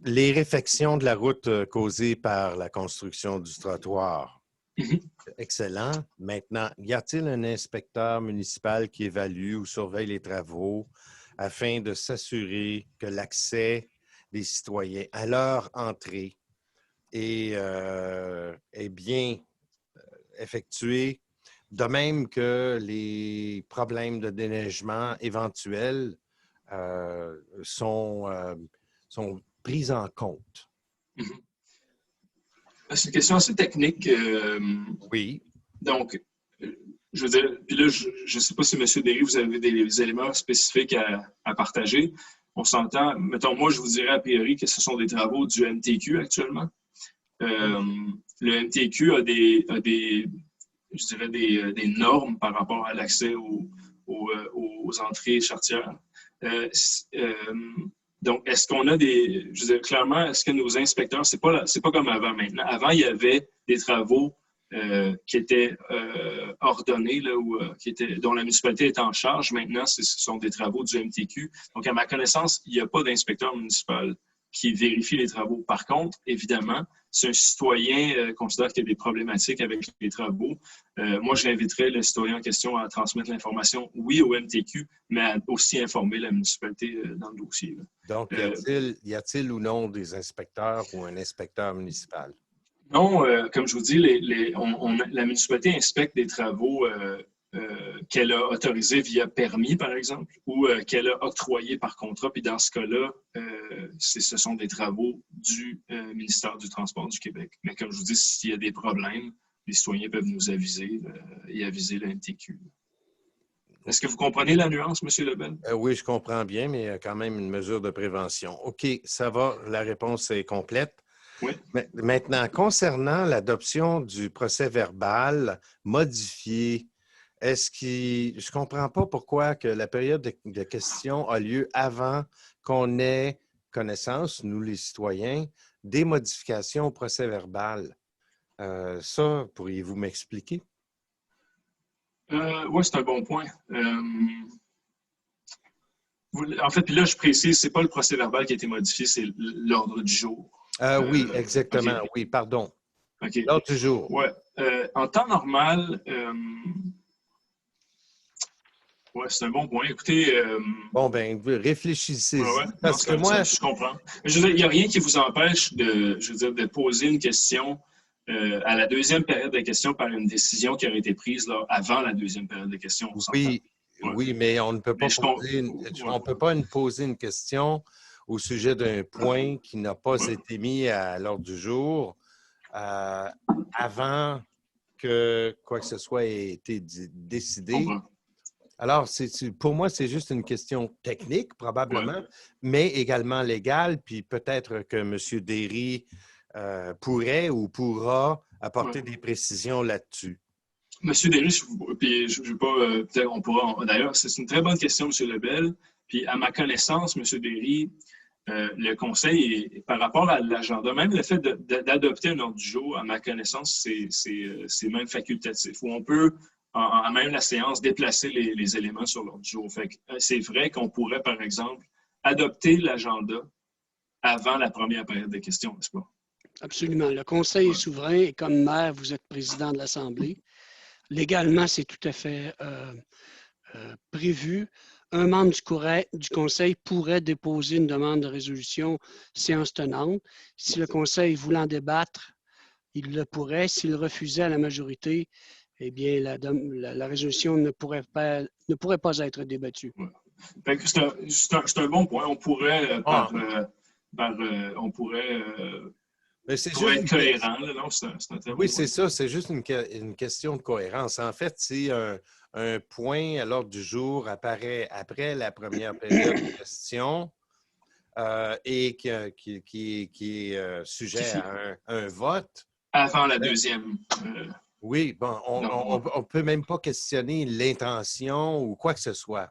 Les réfections de la route causées par la construction du trottoir. Excellent. Maintenant, y a-t-il un inspecteur municipal qui évalue ou surveille les travaux afin de s'assurer que l'accès des citoyens à leur entrée est bien effectué, de même que les problèmes de déneigement éventuels sont pris en compte? C'est une question assez technique. Oui. Donc, je veux dire, puis là, je ne sais pas si M. Derry, vous avez des éléments spécifiques à partager. On s'entend, mettons, moi, je vous dirais a priori que ce sont des travaux du MTQ actuellement. Le MTQ a des normes par rapport à l'accès aux entrées charretières. Donc, est-ce qu'on a je veux dire, clairement, est-ce que nos inspecteurs, c'est pas comme avant maintenant. Avant, il y avait des travaux qui étaient ordonnés, là, dont la municipalité est en charge. Maintenant, ce sont des travaux du MTQ. Donc, à ma connaissance, il n'y a pas d'inspecteur municipal qui vérifie les travaux. Par contre, évidemment, si un citoyen considère qu'il y a des problématiques avec les travaux, moi, j'inviterais le citoyen en question à transmettre l'information, oui, au MTQ, mais à aussi informer la municipalité dans le dossier. Là. Donc, y a-t-il ou non des inspecteurs ou un inspecteur municipal? Non, comme je vous dis, la municipalité inspecte des travaux qu'elle a autorisés via permis, par exemple, ou qu'elle a octroyés par contrat. Puis dans ce cas-là, ce sont des travaux du ministère du Transport du Québec. Mais comme je vous dis, s'il y a des problèmes, les citoyens peuvent nous aviser et aviser le MTQ. Est-ce que vous comprenez la nuance, M. Lebel? Oui, je comprends bien, mais il y a quand même une mesure de prévention. OK, ça va, la réponse est complète. Oui. Maintenant, concernant l'adoption du procès-verbal modifié, je ne comprends pas pourquoi que la période de questions a lieu avant qu'on ait connaissance, nous les citoyens, des modifications au procès-verbal. Ça, pourriez-vous m'expliquer? Oui, c'est un bon point. En fait, puis là, je précise, ce n'est pas le procès-verbal qui a été modifié, c'est l'ordre du jour. Oui, exactement. Okay. Oui, pardon. Okay. L'ordre du jour. Oui. En temps normal, oui, c'est un bon point. Écoutez... Bon, bien, réfléchissez. Ouais. Parce que moi... Je comprends. Je veux dire, il n'y a rien qui vous empêche de poser une question à la deuxième période de questions par une décision qui aurait été prise là, avant la deuxième période de questions. Oui, ouais. Oui, mais on ne peut pas on peut pas poser une question au sujet d'un point qui n'a pas été mis à l'ordre du jour avant que quoi que ce soit ait été décidé. Alors, pour moi, c'est juste une question technique, probablement, mais également légale, puis peut-être que M. Derry pourrait ou pourra apporter des précisions là-dessus. Monsieur Derry, puis je ne veux pas, peut-être on pourra, d'ailleurs, c'est une très bonne question, M. Lebel. Puis à ma connaissance, M. Derry, le conseil, par rapport à l'agenda, même le fait d'adopter un ordre du jour, à ma connaissance, c'est même facultatif, où on peut, à même la séance, déplacer les éléments sur l'ordre du jour. Fait que c'est vrai qu'on pourrait, par exemple, adopter l'agenda avant la première période de questions, n'est-ce pas? Absolument. Le conseil est souverain et comme maire, vous êtes président de l'Assemblée. Légalement, c'est tout à fait prévu. Un membre du conseil pourrait déposer une demande de résolution séance tenante. Si le conseil voulait en débattre, il le pourrait. S'il refusait à la majorité, eh bien, la résolution ne pourrait pas être débattue. Ouais. C'est un bon point. On pourrait, on pourrait pour être cohérent. Là, non, c'est un très oui, bon c'est ça. C'est juste une question de cohérence. En fait, si un point à l'ordre du jour apparaît après la première période de questions et qui est sujet à un vote. Avant la deuxième. Oui, bon, on ne peut même pas questionner l'intention ou quoi que ce soit.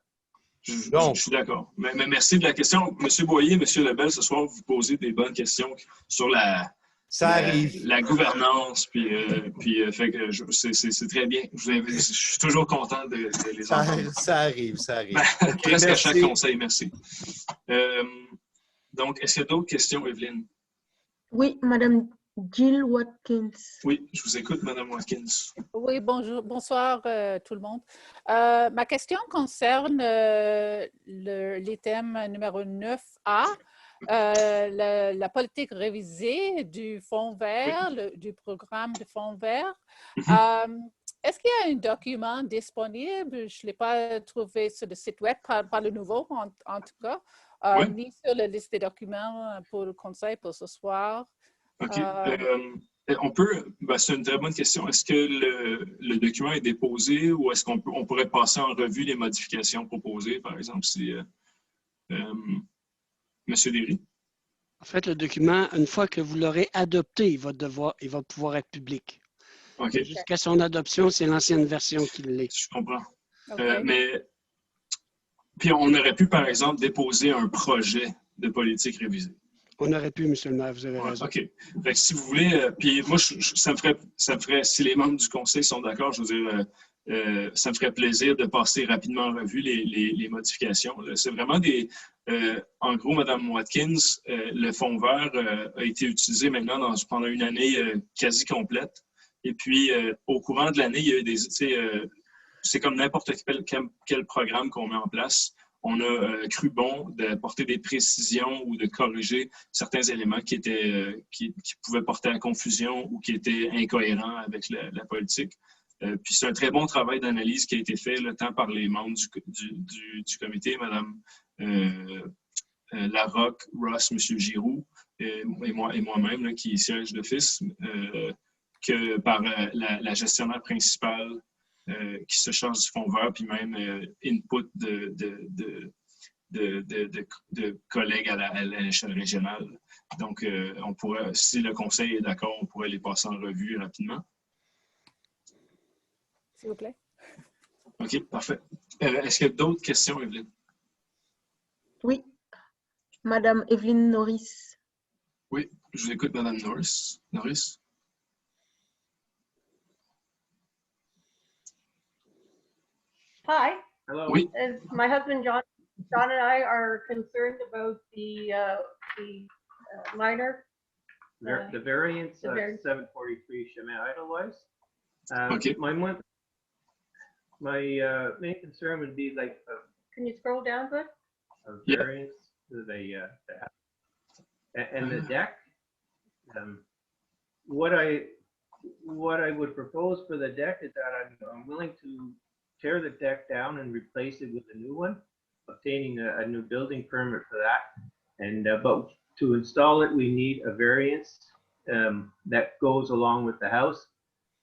Je suis d'accord. Mais merci de la question. M. Boyer, M. Lebel, ce soir, vous posez des bonnes questions sur la gouvernance. Fait que c'est très bien. Je suis toujours content de les entendre. Ça arrive. Okay, presque à chaque conseil, merci. Donc, est-ce qu'il y a d'autres questions, Evelyne? Oui, Madame Jill Watkins. Oui, je vous écoute, Madame Watkins. Oui, bonsoir tout le monde. Ma question concerne les thèmes numéro 9A, la politique révisée du Fonds vert, du programme de Fonds vert. Est-ce qu'il y a un document disponible? Je ne l'ai pas trouvé sur le site web, par le nouveau en tout cas, ni sur la liste des documents pour le conseil pour ce soir. OK. C'est une très bonne question. Est-ce que le document est déposé ou est-ce qu'on pourrait passer en revue les modifications proposées, par exemple, si M. Derry? En fait, le document, une fois que vous l'aurez adopté, il va pouvoir être public. Okay. Jusqu'à son adoption, c'est l'ancienne version qui l'est. Je comprends. Okay. Mais puis on aurait pu, par exemple, déposer un projet de politique révisée. On aurait pu, M. le maire, vous avez raison. OK. Fait que si vous voulez, puis moi, ça me ferait, si les membres du conseil sont d'accord, je veux dire, ça me ferait plaisir de passer rapidement en revue les modifications. C'est vraiment en gros, Mme Watkins, le Fonds vert a été utilisé maintenant pendant une année quasi complète. Et puis, au courant de l'année, il y a eu c'est comme n'importe quel programme qu'on met en place. On a cru bon d'apporter des précisions ou de corriger certains éléments qui pouvaient porter à confusion ou qui étaient incohérents avec la politique. Puis c'est un très bon travail d'analyse qui a été fait tant par les membres du comité, Mme Larocque, Ross, M. Giroux et moi-même qui siège d'office, que par la gestionnaire principale qui se charge du Fonds vert, puis même input de collègues à l'échelle régionale. Donc, on pourrait, si le conseil est d'accord, on pourrait les passer en revue rapidement. S'il vous plaît. OK, parfait. Est-ce qu'il y a d'autres questions, Evelyne? Oui. Madame Evelyne Norris. Oui, je vous écoute, Madame Norris. Hi. Hello. Oui. My husband John and I are concerned about the minor. The variance of 743 Chemin Idlewife. Okay. My main concern would be like Can you scroll down, good? A variance to the and the deck. What I what I would propose for the deck is that I'm willing to tear the deck down and replace it with a new one, obtaining a new building permit for that. And but to install it, we need a variance that goes along with the house,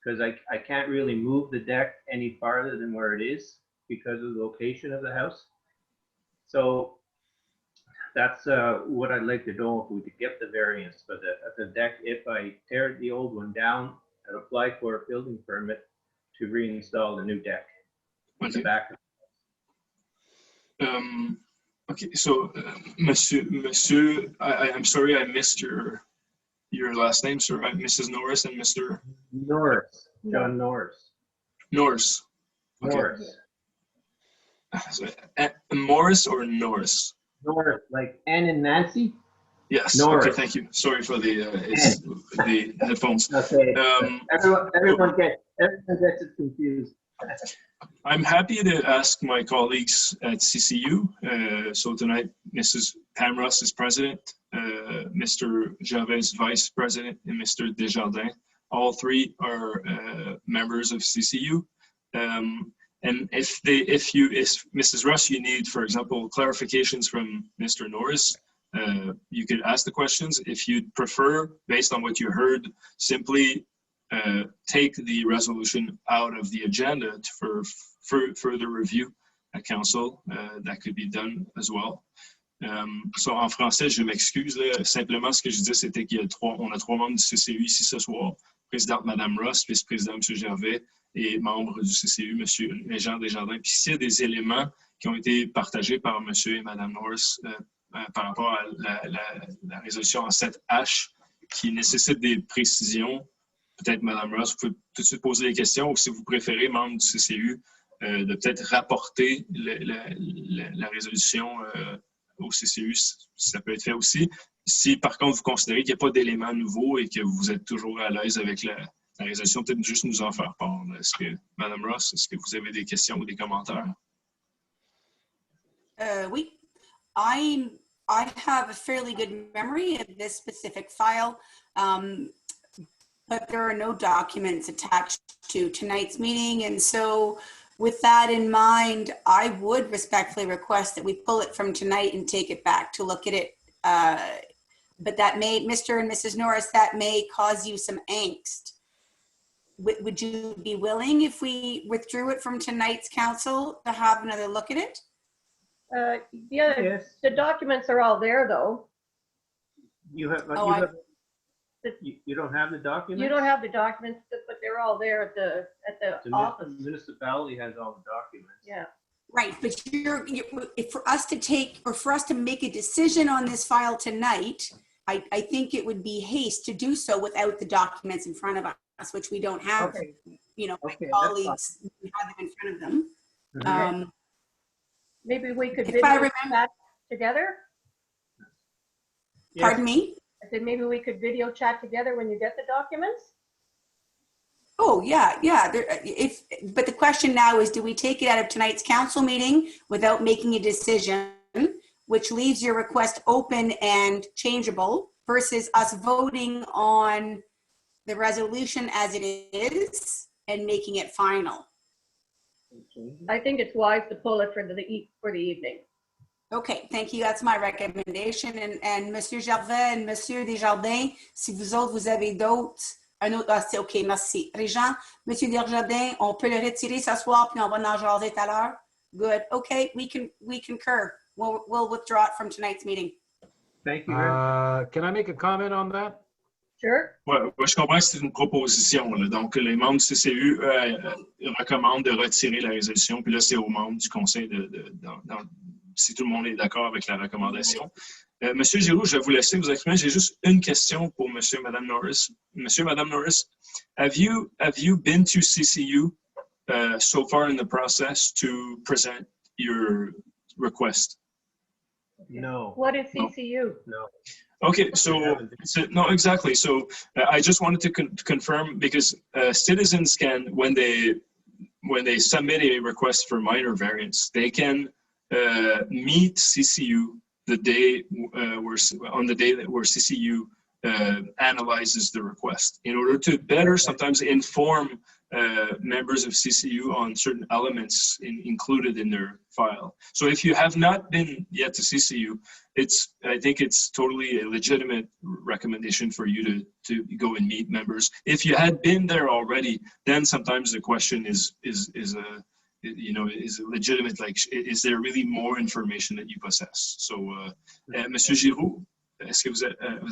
because I can't really move the deck any farther than where it is because of the location of the house. So that's what I'd like to know, if we could get the variance for the deck if I tear the old one down and apply for a building permit to reinstall the new deck in the back. Okay, so Monsieur, I'm sorry I missed your last name, sir. Mrs. Norris and Mr. Norris, John Norris. Norris. Okay. Norris. So, Morris or Norris? Norris, like N and Nancy? Yes. Norris. Okay, thank you. Sorry for the headphones. Okay. Everyone gets it confused. I'm happy to ask my colleagues at CCU. So tonight, Mrs. Pam Ross is president, Mr. Gervais is vice president, and Mr. Desjardins. All three are members of CCU. And if Mrs. Ross, you need, for example, clarifications from Mr. Norris, you could ask the questions. If you'd prefer, based on what you heard, simply take the resolution out of the agenda for further review at council. That could be done as well. So en français, je m'excuse. Simplement, ce que je disais, c'était qu'on a trois membres du CCU ici ce soir. Présidente Mme Ross, vice-président M. Gervais et membre du CCU, M. Régent Desjardins. Puis s'il y a des éléments qui ont été partagés par M. et Mme Norris par rapport à la résolution en 7H qui nécessite des précisions, peut-être Mme Ross, vous pouvez tout de suite poser des questions, ou si vous préférez, membre du CCU, de peut-être rapporter la résolution au CCU, ça peut être fait aussi. Si par contre vous considérez qu'il n'y a pas d'éléments nouveaux et que vous êtes toujours à l'aise avec la résolution, peut-être juste nous en faire part. Est-ce que, Mme Ross, est-ce que vous avez des questions ou des commentaires? Oui. I have a fairly good memory of this specific file, but there are no documents attached to tonight's meeting. And so with that in mind, I would respectfully request that we pull it from tonight and take it back to look at it. But that may, Mr. and Mrs. Norris, that may cause you some angst. Would you be willing, if we withdrew it from tonight's council, to have another look at it? Yeah, yes. The documents are all there, though. You have, you don't have the documents? You don't have the documents, but they're all there at the office. The municipality has all the documents. Yeah. Right, but for us to take, or for us to make a decision on this file tonight, I think it would be haste to do so without the documents in front of us, which we don't have. Okay. You know, my colleagues have them in front of them. Okay. Maybe we could video chat together. Yes. Pardon me? I said maybe we could video chat together when you get the documents. Oh, yeah. But the question now is, do we take it out of tonight's council meeting without making a decision, which leaves your request open and changeable, versus us voting on the resolution as it is and making it final? I think it's wise to pull it for the evening. Okay, thank you. That's my recommendation. And Monsieur Gervais and Monsieur Desjardins, si vous autres, vous avez d'autres, c'est OK, merci. Régent, Monsieur Desjardins, on peut le retirer ce soir, puis on va en jaser tout à l'heure. Good. Okay, we concur. We'll withdraw it from tonight's meeting. Thank you. Can I make a comment on that? Sure. Ouais, je comprends que c'est une proposition. Là. Donc, les membres du CCU recommandent de retirer la résolution. Puis là, c'est aux membres du conseil si tout le monde est d'accord avec la recommandation. Monsieur Giroux, je vais vous laisser vous exprimer. J'ai juste une question pour Monsieur et Madame Norris. Monsieur et Madame Norris, have you been to CCU so far in the process to present your request? No. What is CCU? No. Okay, so no, exactly. So I just wanted to confirm, because citizens can, when they submit a request for minor variance, they can meet CCU the day where CCU analyzes the request in order to better sometimes inform members of CCU on certain elements included in their file. So if you have not been yet to CCU, I think it's totally a legitimate recommendation for you to go and meet members. If you had been there already, then sometimes the question is legitimate, like, is there really more information that you possess? So, Monsieur Giroux, est-ce que vous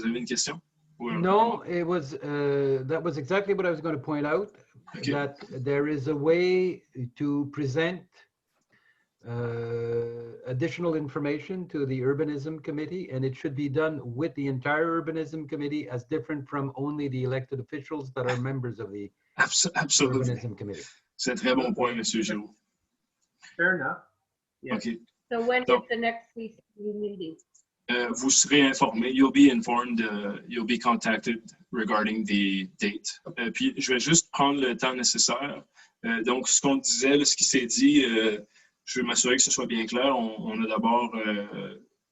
avez une question? No, it was, that was exactly what I was going to point out, okay. That there is a way to present additional information to the Urbanism Committee, and it should be done with the entire Urbanism Committee as different from only the elected officials that are members of the Urbanism Committee. C'est un très bon point, Monsieur Giroux. Fair enough. Yeah. Okay. So when is the next CCU meeting? Vous serez informé. You'll be informed. You'll be contacted regarding the date. Puis, je vais juste prendre le temps nécessaire. Donc, ce qu'on disait, là, ce qui s'est dit, je vais m'assurer que ce soit bien clair. On a d'abord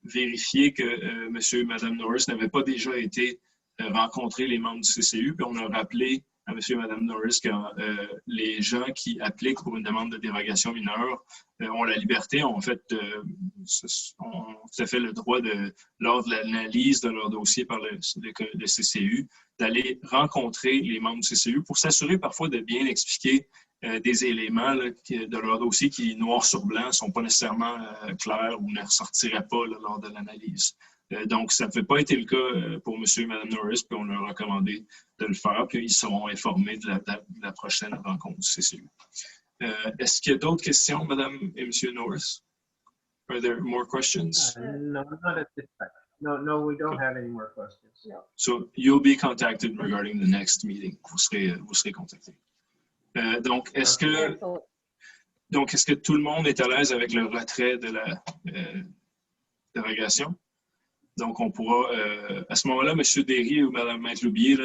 vérifié que monsieur et madame Norris n'avaient pas déjà été rencontrer les membres du CCU. Puis, on a rappelé à monsieur et madame Norris que les gens qui appliquent pour une demande de dérogation mineure ont la liberté, ont tout à fait le droit, lors de l'analyse de leur dossier par le CCU, d'aller rencontrer les membres du CCU pour s'assurer parfois de bien expliquer des éléments là, de leur dossier qui, noir sur blanc, ne sont pas nécessairement clairs ou ne ressortiraient pas là, lors de l'analyse. Donc, ça ne fait pas été le cas pour M. et Mme Norris, puis on leur a recommandé de le faire, puis ils seront informés de la prochaine rencontre du CCU. Est-ce qu'il y a d'autres questions, Mme et M. Norris? Are there more questions? No, not at this time. No, we don't have any more questions. No. So, you'll be contacted regarding the next meeting. Vous serez contactés. Donc, est-ce que tout le monde est à l'aise avec le retrait de la dérogation? Donc, on pourra, à ce moment-là, M. Derry ou Mme Maître-Loubier,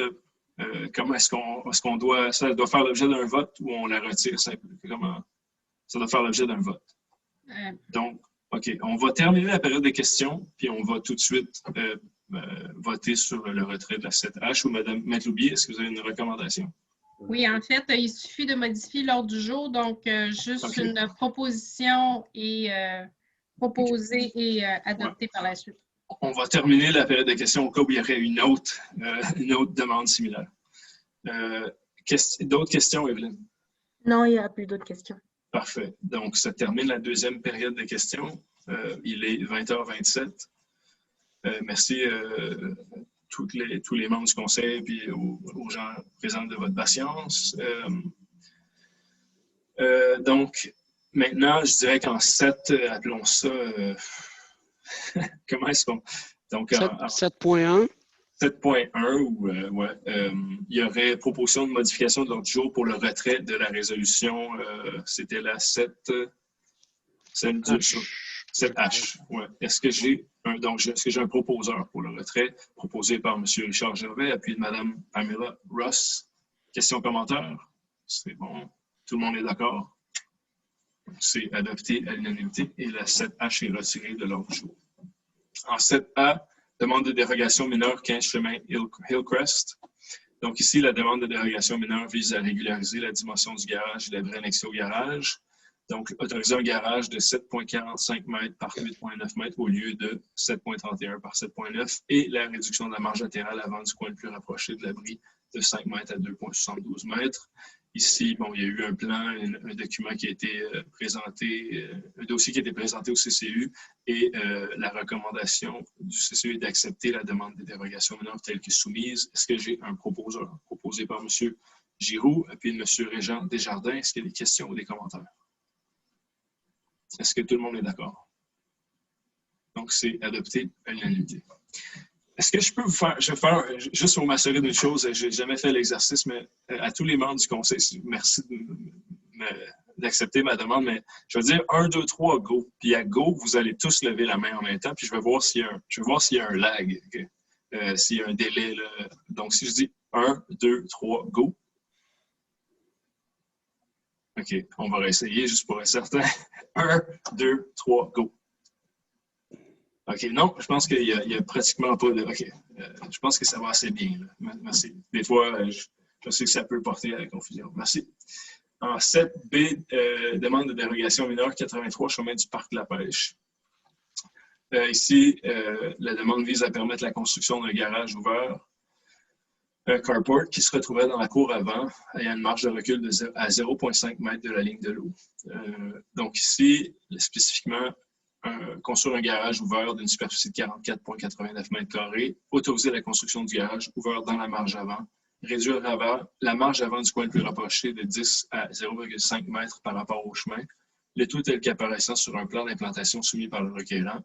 comment ça doit faire l'objet d'un vote ou on la retire? Comment ça doit faire l'objet d'un vote? Donc, OK, on va terminer la période des questions, puis on va tout de suite voter sur le retrait de la 7H. Ou Mme Maître-Loubier, est-ce que vous avez une recommandation? Oui, en fait, il suffit de modifier l'ordre du jour, donc juste une proposition est proposée et adoptée par la suite. On va terminer la période de questions au cas où il y aurait une autre demande similaire. D'autres questions, Evelyne? Non, il n'y a plus d'autres questions. Parfait. Donc, ça termine la deuxième période de questions. Il est 20h27. Merci tous les membres du conseil et aux gens présents de votre patience. Donc, maintenant, je dirais qu'en 7, appelons ça... comment est-ce qu'on... Donc, 7.1. 7.1, il y aurait proposition de modification de l'ordre du jour pour le retrait de la résolution. C'était la 7H. Ouais. Est-ce que j'ai un proposeur pour le retrait proposé par M. Richard Gervais, appuyé de Mme Pamela Ross? Questions, commentaires? C'est bon. Tout le monde est d'accord? C'est adopté à l'unanimité et la 7H est retirée de l'ordre du jour. En 7A, demande de dérogation mineure 15 chemin Hillcrest. Donc ici, la demande de dérogation mineure vise à régulariser la dimension du garage et la vraie annexion au garage. Donc, autoriser un garage de 7,45 mètres par 8,9 mètres au lieu de 7,31 par 7,9 et la réduction de la marge latérale avant du coin le plus rapproché de l'abri de 5 mètres à 2,72 mètres. Ici, bon, il y a eu un plan, un document qui a été présenté, un dossier qui a été présenté au CCU et la recommandation du CCU est d'accepter la demande de dérogation mineure telle que soumise. Est-ce que j'ai un proposeur proposé par M. Giroux puis M. Régent Desjardins? Est-ce qu'il y a des questions ou des commentaires? Est-ce que tout le monde est d'accord? Donc, c'est adopté à l'unanimité. Est-ce que je peux vous faire, juste pour m'assurer d'une chose, je n'ai jamais fait l'exercice, mais à tous les membres du conseil, merci d'accepter ma demande, mais je vais dire 1, 2, 3, go. Puis à go, vous allez tous lever la main en même temps, puis je vais voir s'il y a un lag, okay? S'il y a un délai. Là. Donc, si je dis 1, 2, 3, go. OK, on va réessayer juste pour être certain. 1, 2, 3, go. OK, non, je pense qu'il y a pratiquement pas de... OK, je pense que ça va assez bien. Là. Merci. Des fois, je sais que ça peut porter à la confusion. Merci. En 7B, demande de dérogation mineure 83, chemin du Parc de la Pêche. Ici, la demande vise à permettre la construction d'un garage ouvert, un carport qui se retrouvait dans la cour avant, ayant une marge de recul à 0,5 m de la ligne de l'eau. Donc ici, spécifiquement, construire un garage ouvert d'une superficie de 44,89 m², autoriser la construction du garage ouvert dans la marge avant, réduire la marge avant du coin le plus rapproché de 10 à 0,5 m par rapport au chemin, le tout tel qu'apparaissant sur un plan d'implantation soumis par le requérant.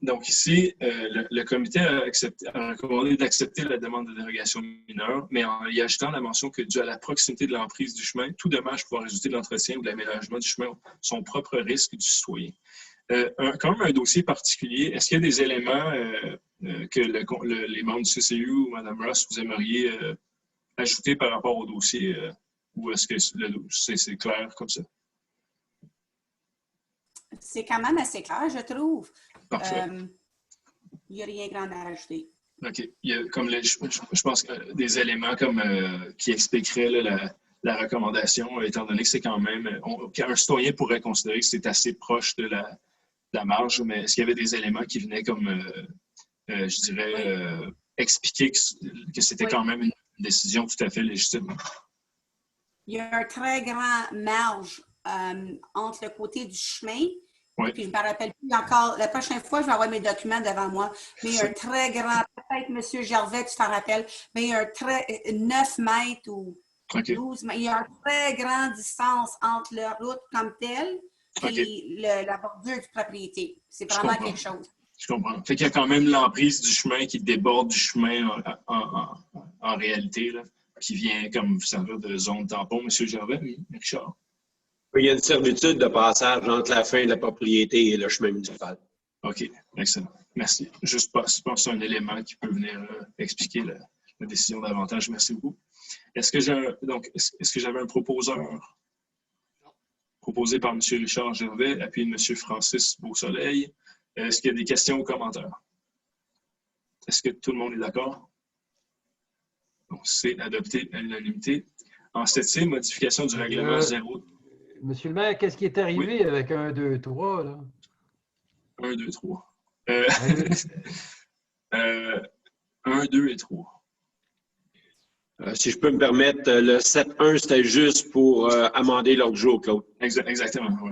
Donc ici, le comité a recommandé d'accepter la demande de dérogation mineure, mais en y ajoutant la mention que dû à la proximité de l'emprise du chemin, tout dommage pouvant résulter de l'entretien ou de l'aménagement du chemin, son propre risque du citoyen. Comme un dossier particulier, est-ce qu'il y a des éléments que les membres du CCU ou Mme Ross, vous aimeriez ajouter par rapport au dossier ou est-ce que c'est clair comme ça? C'est quand même assez clair, je trouve. Parfait. Il n'y a rien grand à rajouter. OK. Il y a comme je pense des éléments comme qui expliqueraient là, la recommandation, étant donné que c'est quand même... un citoyen pourrait considérer que c'est assez proche de la marge, mais est-ce qu'il y avait des éléments qui venaient comme, je dirais, expliquer que c'était quand même une décision tout à fait légitime? Il y a un très grand marge entre le côté du chemin. Oui. Puis je ne me rappelle plus encore. La prochaine fois, je vais avoir mes documents devant moi. Mais il y a un très grand, peut-être M. Gervais, tu t'en rappelles, mais il y a un très 9 mètres ou 12 mètres. Il y a une très grande distance entre la route comme telle et la bordure du propriété. C'est vraiment quelque chose. Je comprends. Fait qu'il y a quand même l'emprise du chemin qui déborde du chemin en réalité, là, qui vient comme servir de zone tampon. M. Gervais, oui, Richard. Il y a une servitude de passage entre la fin de la propriété et le chemin municipal. OK, excellent. Merci. Juste, je pense que c'est un élément qui peut venir expliquer la décision davantage. Merci beaucoup. Est-ce que j'avais un proposeur? Proposé par M. Richard Gervais, appuyé de M. Francis Beausoleil. Est-ce qu'il y a des questions ou commentaires? Est-ce que tout le monde est d'accord? Donc, c'est adopté à l'unanimité. En 7C, modification du règlement 0. Monsieur le maire, qu'est-ce qui est arrivé avec 1, 2, 3, là? 1, 2, 3. 1, 2 et 3. Si je peux me permettre, le 7.1, c'était juste pour amender l'ordre du jour, Claude. Exactement, oui.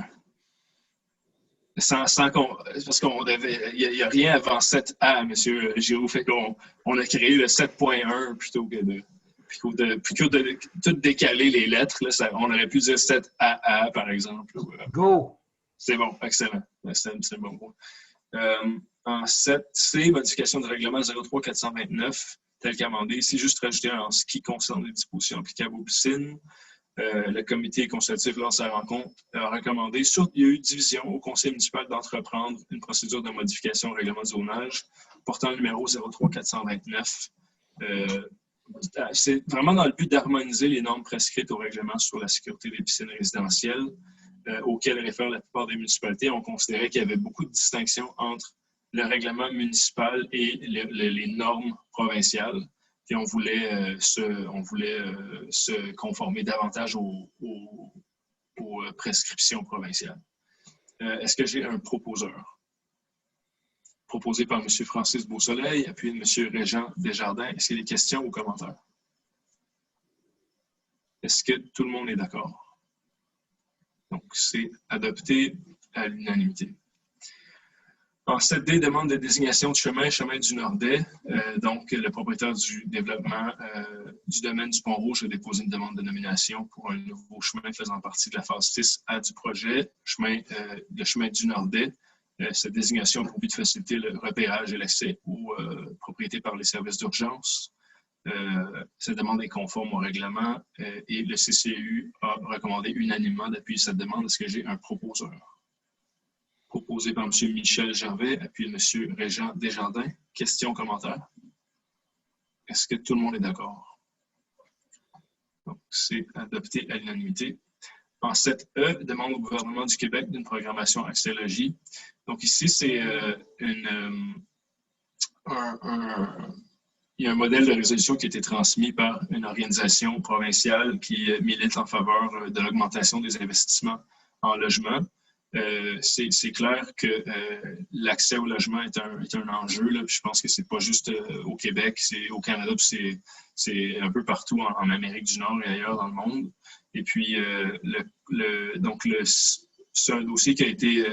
Parce qu'on devait... Il n'y a rien avant 7A, M. Giroux, fait qu'on a créé le 7.1 plutôt que de tout décaler les lettres. Là, on aurait pu dire 7AA, par exemple. Go! C'est bon, excellent. C'est bon point. En 7C, modification du règlement 03-429, tel qu'amendé. Ici, juste rajouter en ce qui concerne les dispositions applicables aux piscines. Le comité consultatif, lors de sa rencontre, a recommandé, il y a eu division au conseil municipal d'entreprendre une procédure de modification au règlement de zonage portant le numéro 03-429. C'est vraiment dans le but d'harmoniser les normes prescrites au règlement sur la sécurité des piscines résidentielles auxquelles réfèrent la plupart des municipalités. On considérait qu'il y avait beaucoup de distinctions entre le règlement municipal et les normes provinciales. Et on voulait se conformer davantage aux prescriptions provinciales. Est-ce que j'ai un proposeur? Proposé par M. Francis Beausoleil, appuyé de M. Régent Desjardins. Est-ce qu'il y a des questions ou commentaires? Est-ce que tout le monde est d'accord? Donc, c'est adopté à l'unanimité. En 7D, demande de désignation de chemin du Nordais. Donc, le propriétaire du développement du domaine du Pont-Rouge a déposé une demande de nomination pour un nouveau chemin faisant partie de la phase 6A du projet, le chemin du Nordais. Cette désignation a pour but de faciliter le repérage et l'accès aux propriétés par les services d'urgence. Cette demande est conforme au règlement et le CCU a recommandé unanimement d'appuyer cette demande. Est-ce que j'ai un proposeur? Proposé par M. Michel Gervais, appuyé de M. Régent Desjardins. Questions, commentaires? Est-ce que tout le monde est d'accord? Donc, c'est adopté à l'unanimité. En 7E, demande au gouvernement du Québec d'une programmation axiologie. Donc ici, c'est il y a un modèle de résolution qui a été transmis par une organisation provinciale qui milite en faveur de l'augmentation des investissements en logement. C'est clair que l'accès au logement est un enjeu. Là. Je pense que c'est pas juste au Québec, c'est au Canada, puis c'est un peu partout en Amérique du Nord et ailleurs dans le monde. Et puis, c'est un dossier qui a été,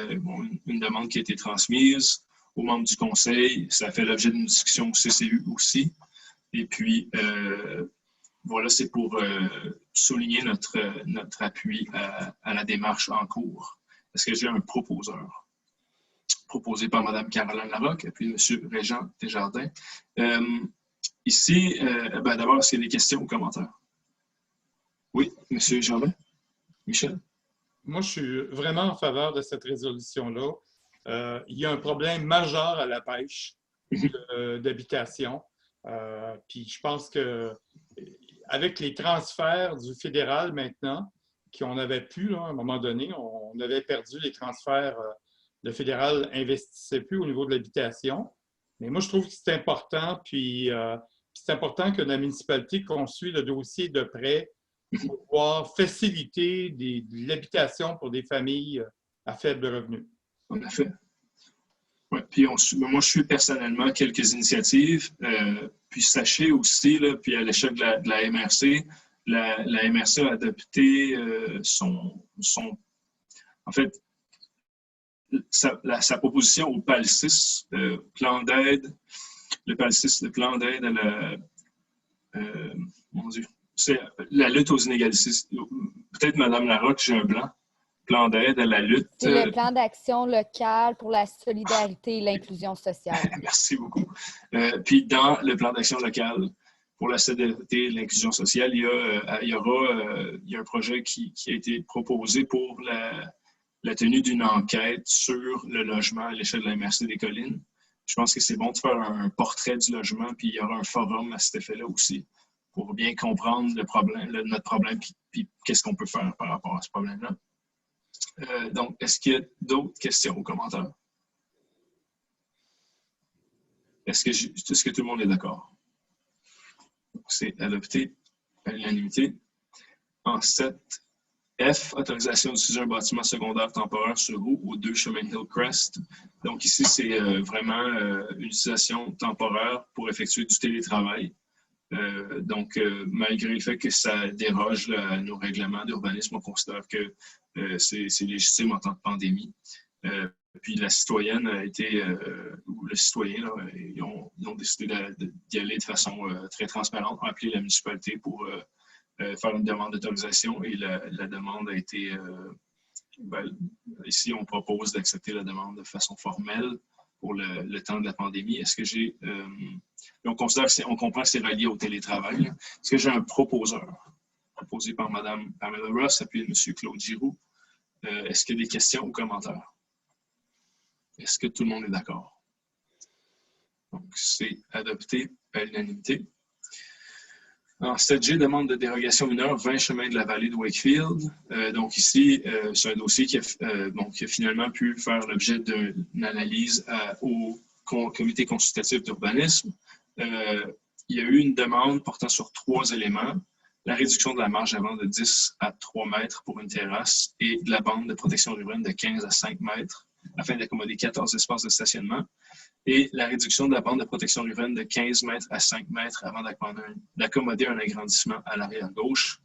une demande qui a été transmise aux membres du Conseil. Ça a fait l'objet d'une discussion au CCU aussi. Et puis, voilà, c'est pour souligner notre appui à la démarche en cours. Est-ce que j'ai un proposeur? Proposé par Mme Caroline Larocque et puis M. Régent Desjardins. Ici, d'abord, est-ce qu'il y a des questions ou commentaires? Oui, M. Jardin? Michel? Moi, je suis vraiment en faveur de cette résolution-là. Il y a un problème majeur à la pêche d'habitation. Puis je pense qu'avec les transferts du fédéral maintenant, qu'on avait pu, là, à un moment donné, on avait perdu les transferts, le fédéral n'investissait plus au niveau de l'habitation. Mais moi, je trouve que c'est important, puis c'est important que la municipalité consuit le dossier de près pour pouvoir faciliter de l'habitation pour des familles à faible revenu. En effet. Ouais, puis moi, je suis personnellement quelques initiatives. Puis sachez aussi, là, puis à l'échelle de la MRC, la MRC a adopté en fait, sa proposition au PAL 6, plan d'aide, le PAL 6, le plan d'aide à mon Dieu, c'est la lutte aux inégalités. Peut-être, Mme Larocque, j'ai un blanc. Plan d'aide à la lutte. C'est le plan d'action local pour la solidarité et l'inclusion sociale. Merci beaucoup. Puis dans le plan d'action local pour la solidarité et l'inclusion sociale, il y a un projet qui a été proposé pour la tenue d'une enquête sur le logement à l'échelle de la MRC des Collines. Je pense que c'est bon de faire un portrait du logement, puis il y aura un forum à cet effet-là aussi, pour bien comprendre notre problème, puis qu'est-ce qu'on peut faire par rapport à ce problème-là. Donc, est-ce qu'il y a d'autres questions ou commentaires? Est-ce que tout le monde est d'accord? C'est adopté à l'unanimité. En 7F, autorisation d'utiliser un bâtiment secondaire temporaire sur roue aux 2 chemins Hillcrest. Donc ici, c'est vraiment une utilisation temporaire pour effectuer du télétravail. Malgré le fait que ça déroge à nos règlements d'urbanisme, on considère que c'est légitime en temps de pandémie. Puis la citoyenne a été, ou le citoyen, là, ils ont décidé d'y aller de façon très transparente, ont appelé la municipalité pour faire une demande d'autorisation et la demande a été... ici, on propose d'accepter la demande de façon formelle pour le temps de la pandémie. Est-ce que j'ai... on comprend que c'est relié au télétravail. Est-ce que j'ai un proposeur? Proposé par Mme Pamela Ross, appuyé de M. Claude Giroux. Est-ce qu'il y a des questions ou commentaires? Est-ce que tout le monde est d'accord? Donc, c'est adopté à l'unanimité. En 7G, demande de dérogation mineure, 20 chemins de la vallée de Wakefield. Donc ici, c'est un dossier qui a finalement pu faire l'objet d'une analyse au comité consultatif d'urbanisme. Il y a eu une demande portant sur 3 éléments. La réduction de la marge avant de 10 à 3 mètres pour une terrasse et de la bande de protection riveraine de 15 à 5 mètres afin d'accommoder 14 espaces de stationnement. Et la réduction de la bande de protection riveraine de 15 mètres à 5 mètres avant d'accommoder un agrandissement à l'arrière-gauche.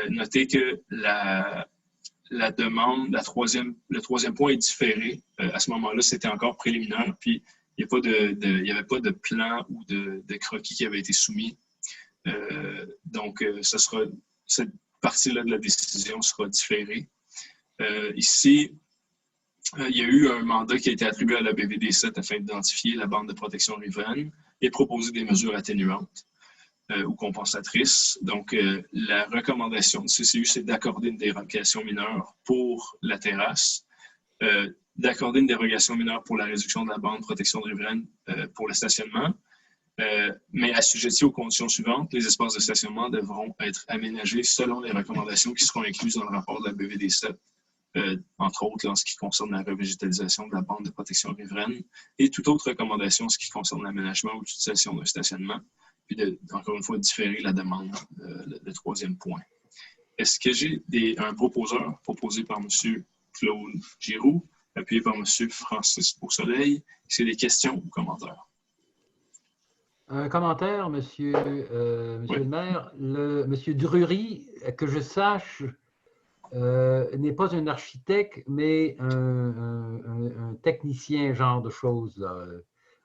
Notez que la demande, le troisième point est différé. À ce moment-là, c'était encore préliminaire, puis il n'y avait pas de plan ou de croquis qui avait été soumis. Cette partie-là de la décision sera différée. Ici, il y a eu un mandat qui a été attribué à la BVD7 afin d'identifier la bande de protection riveraine et proposer des mesures atténuantes ou compensatrices. Donc, la recommandation du CCU, c'est d'accorder une dérogation mineure pour la terrasse, d'accorder une dérogation mineure pour la réduction de la bande de protection riveraine pour le stationnement, mais assujettis aux conditions suivantes, les espaces de stationnement devront être aménagés selon les recommandations qui seront incluses dans le rapport de la BVD7, entre autres en ce qui concerne la revégétalisation de la bande de protection riveraine et toute autre recommandation en ce qui concerne l'aménagement ou l'utilisation d'un stationnement, puis encore une fois, différer la demande, le troisième point. Est-ce que j'ai un proposeur proposé par M. Claude Giroux, appuyé par M. Francis Beausoleil? Est-ce qu'il y a des questions ou commentaires? Un commentaire, monsieur le maire. Monsieur Drury, que je sache, n'est pas un architecte, mais un technicien, genre de choses. Là.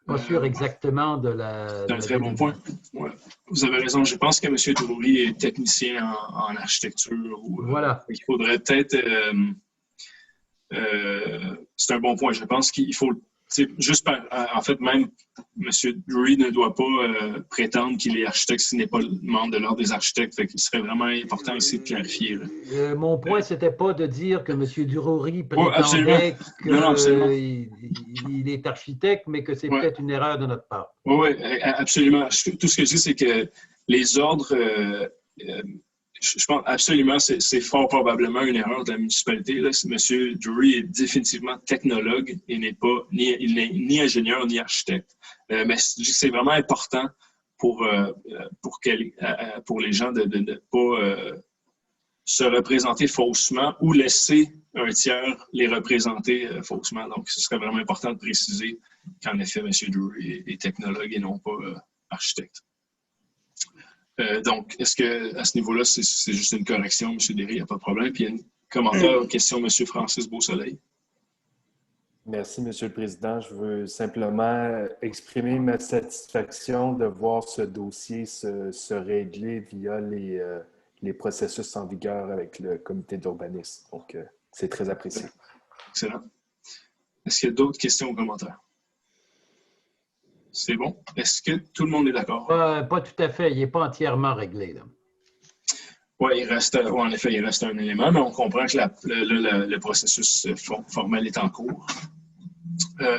Pas sûr exactement de la... C'est un très bon point. Ouais. Vous avez raison. Je pense que M. Drury est technicien en architecture. Voilà. Il faudrait peut-être... c'est un bon point. Je pense qu'il faut... Juste en fait, même M. Drury ne doit pas prétendre qu'il est architecte s'il n'est pas membre de l'ordre des architectes. Fait qu'il serait vraiment important ici de clarifier. Mon point, c'était pas de dire que M. Drury prétendait qu'il est architecte, mais que c'est peut-être une erreur de notre part. Oui, absolument. Tout ce que je dis, c'est que les ordres... je pense absolument c'est fort probablement une erreur de la municipalité. Là. M. Drury est définitivement technologue et n'est ni ingénieur ni architecte. Mais c'est vraiment important pour les gens de ne pas se représenter faussement ou laisser un tiers les représenter faussement. Donc, ce serait vraiment important de préciser qu'en effet, M. Drury est technologue et non pas architecte. Donc, est-ce qu'à ce niveau-là, c'est juste une correction, M. Derry, il n'y a pas de problème? Puis il y a une commentaire, question, M. Francis Beausoleil. Merci, M. le Président. Je veux simplement exprimer ma satisfaction de voir ce dossier se régler via les processus en vigueur avec le comité d'urbanisme. Donc, c'est très apprécié. Excellent. Est-ce qu'il y a d'autres questions ou commentaires? C'est bon. Est-ce que tout le monde est d'accord? Pas tout à fait. Il n'est pas entièrement réglé. Oui, en effet, il reste un élément, mais on comprend que le processus formel est en cours.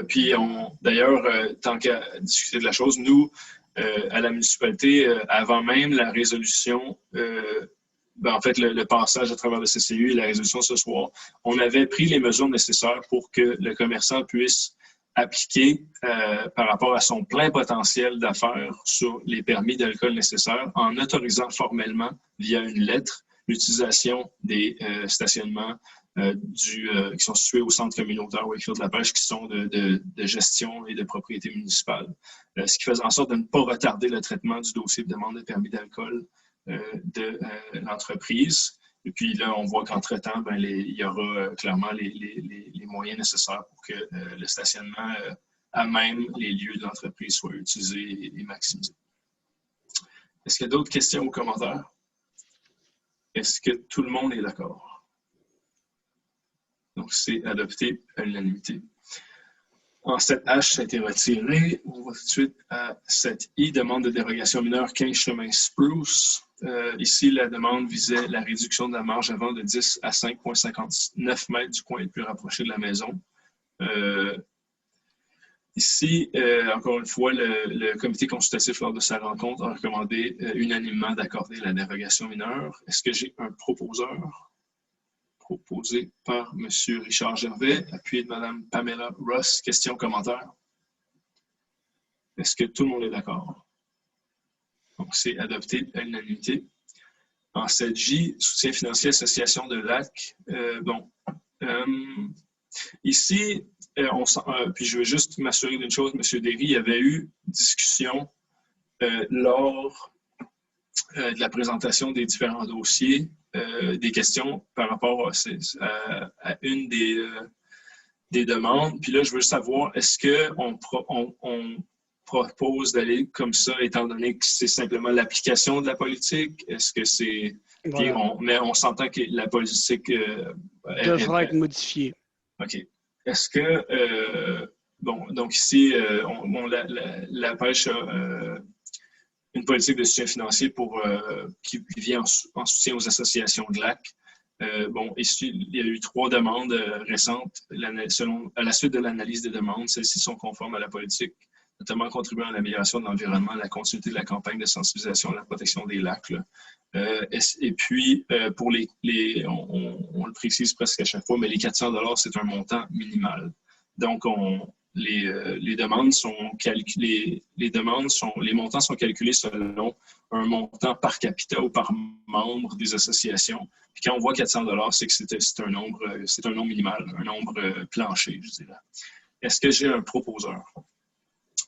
Puis, d'ailleurs, tant qu'à discuter de la chose, nous, à la municipalité, avant même la résolution, en fait, le passage à travers le CCU et la résolution ce soir, on avait pris les mesures nécessaires pour que le commerçant puisse appliquer par rapport à son plein potentiel d'affaires sur les permis d'alcool nécessaires en autorisant formellement, via une lettre, l'utilisation des stationnements qui sont situés au centre communautaire Wakefield-Lapêche, qui sont de gestion et de propriété municipale. Ce qui faisait en sorte de ne pas retarder le traitement du dossier de demande de permis d'alcool de l'entreprise. Et puis là, on voit qu'entre-temps, il y aura clairement les moyens nécessaires pour que le stationnement à même les lieux de l'entreprise soit utilisé et maximisé. Est-ce qu'il y a d'autres questions ou commentaires? Est-ce que tout le monde est d'accord? Donc, c'est adopté à l'unanimité. En 7H, ça a été retiré. On va tout de suite à 7I, demande de dérogation mineure 15 chemin Spruce. Ici, la demande visait la réduction de la marge avant de 10 à 5,59 mètres du coin le plus rapproché de la maison. Ici, encore une fois, le comité consultatif, lors de sa rencontre, a recommandé unanimement d'accorder la dérogation mineure. Est-ce que j'ai un proposeur? Proposé par M. Richard Gervais, appuyé de Mme Pamela Ross. Question, commentaire? Est-ce que tout le monde est d'accord? Donc, c'est adopté à l'unanimité. En 7J, soutien financier Association de Lac. Ici, puis je veux juste m'assurer d'une chose, M. Derry, il y avait eu discussion lors de la présentation des différents dossiers, des questions par rapport à une des demandes. Puis là, je veux savoir, est-ce qu'on propose d'aller comme ça, étant donné que c'est simplement l'application de la politique? Est-ce que c'est... Voilà. Mais on s'entend que la politique... devra être modifiée. OK. Est-ce que... donc ici, la pêche a une politique de soutien financier qui vient en soutien aux associations de lac. Ici, il y a eu 3 demandes récentes. À la suite de l'analyse des demandes, celles-ci sont conformes à la politique notamment contribuer à l'amélioration de l'environnement, à la continuité de la campagne de sensibilisation à la protection des lacs. Là. Et puis, pour on le précise presque à chaque fois, mais les 400 $, c'est un montant minimal. Donc, les montants sont calculés selon un montant par capita ou par membre des associations. Puis quand on voit 400 $, c'est que c'est un nombre minimal, un nombre plancher, je dirais. Est-ce que j'ai un proposeur?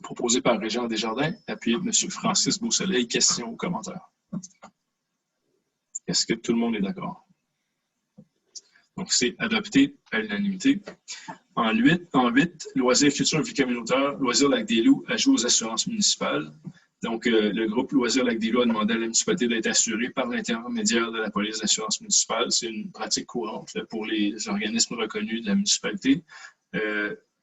Proposé par Régent Desjardins, appuyé de M. Francis Beausoleil. Questions ou commentaires? Est-ce que tout le monde est d'accord? Donc, c'est adopté à l'unanimité. En 8, Loisirs Culture Vie communautaire, Loisirs Lac-des-Loups ajoute aux assurances municipales. Donc, le groupe Loisirs Lac-des-Loups a demandé à la municipalité d'être assuré par l'intermédiaire de la police d'assurance municipale. C'est une pratique courante là, pour les organismes reconnus de la municipalité.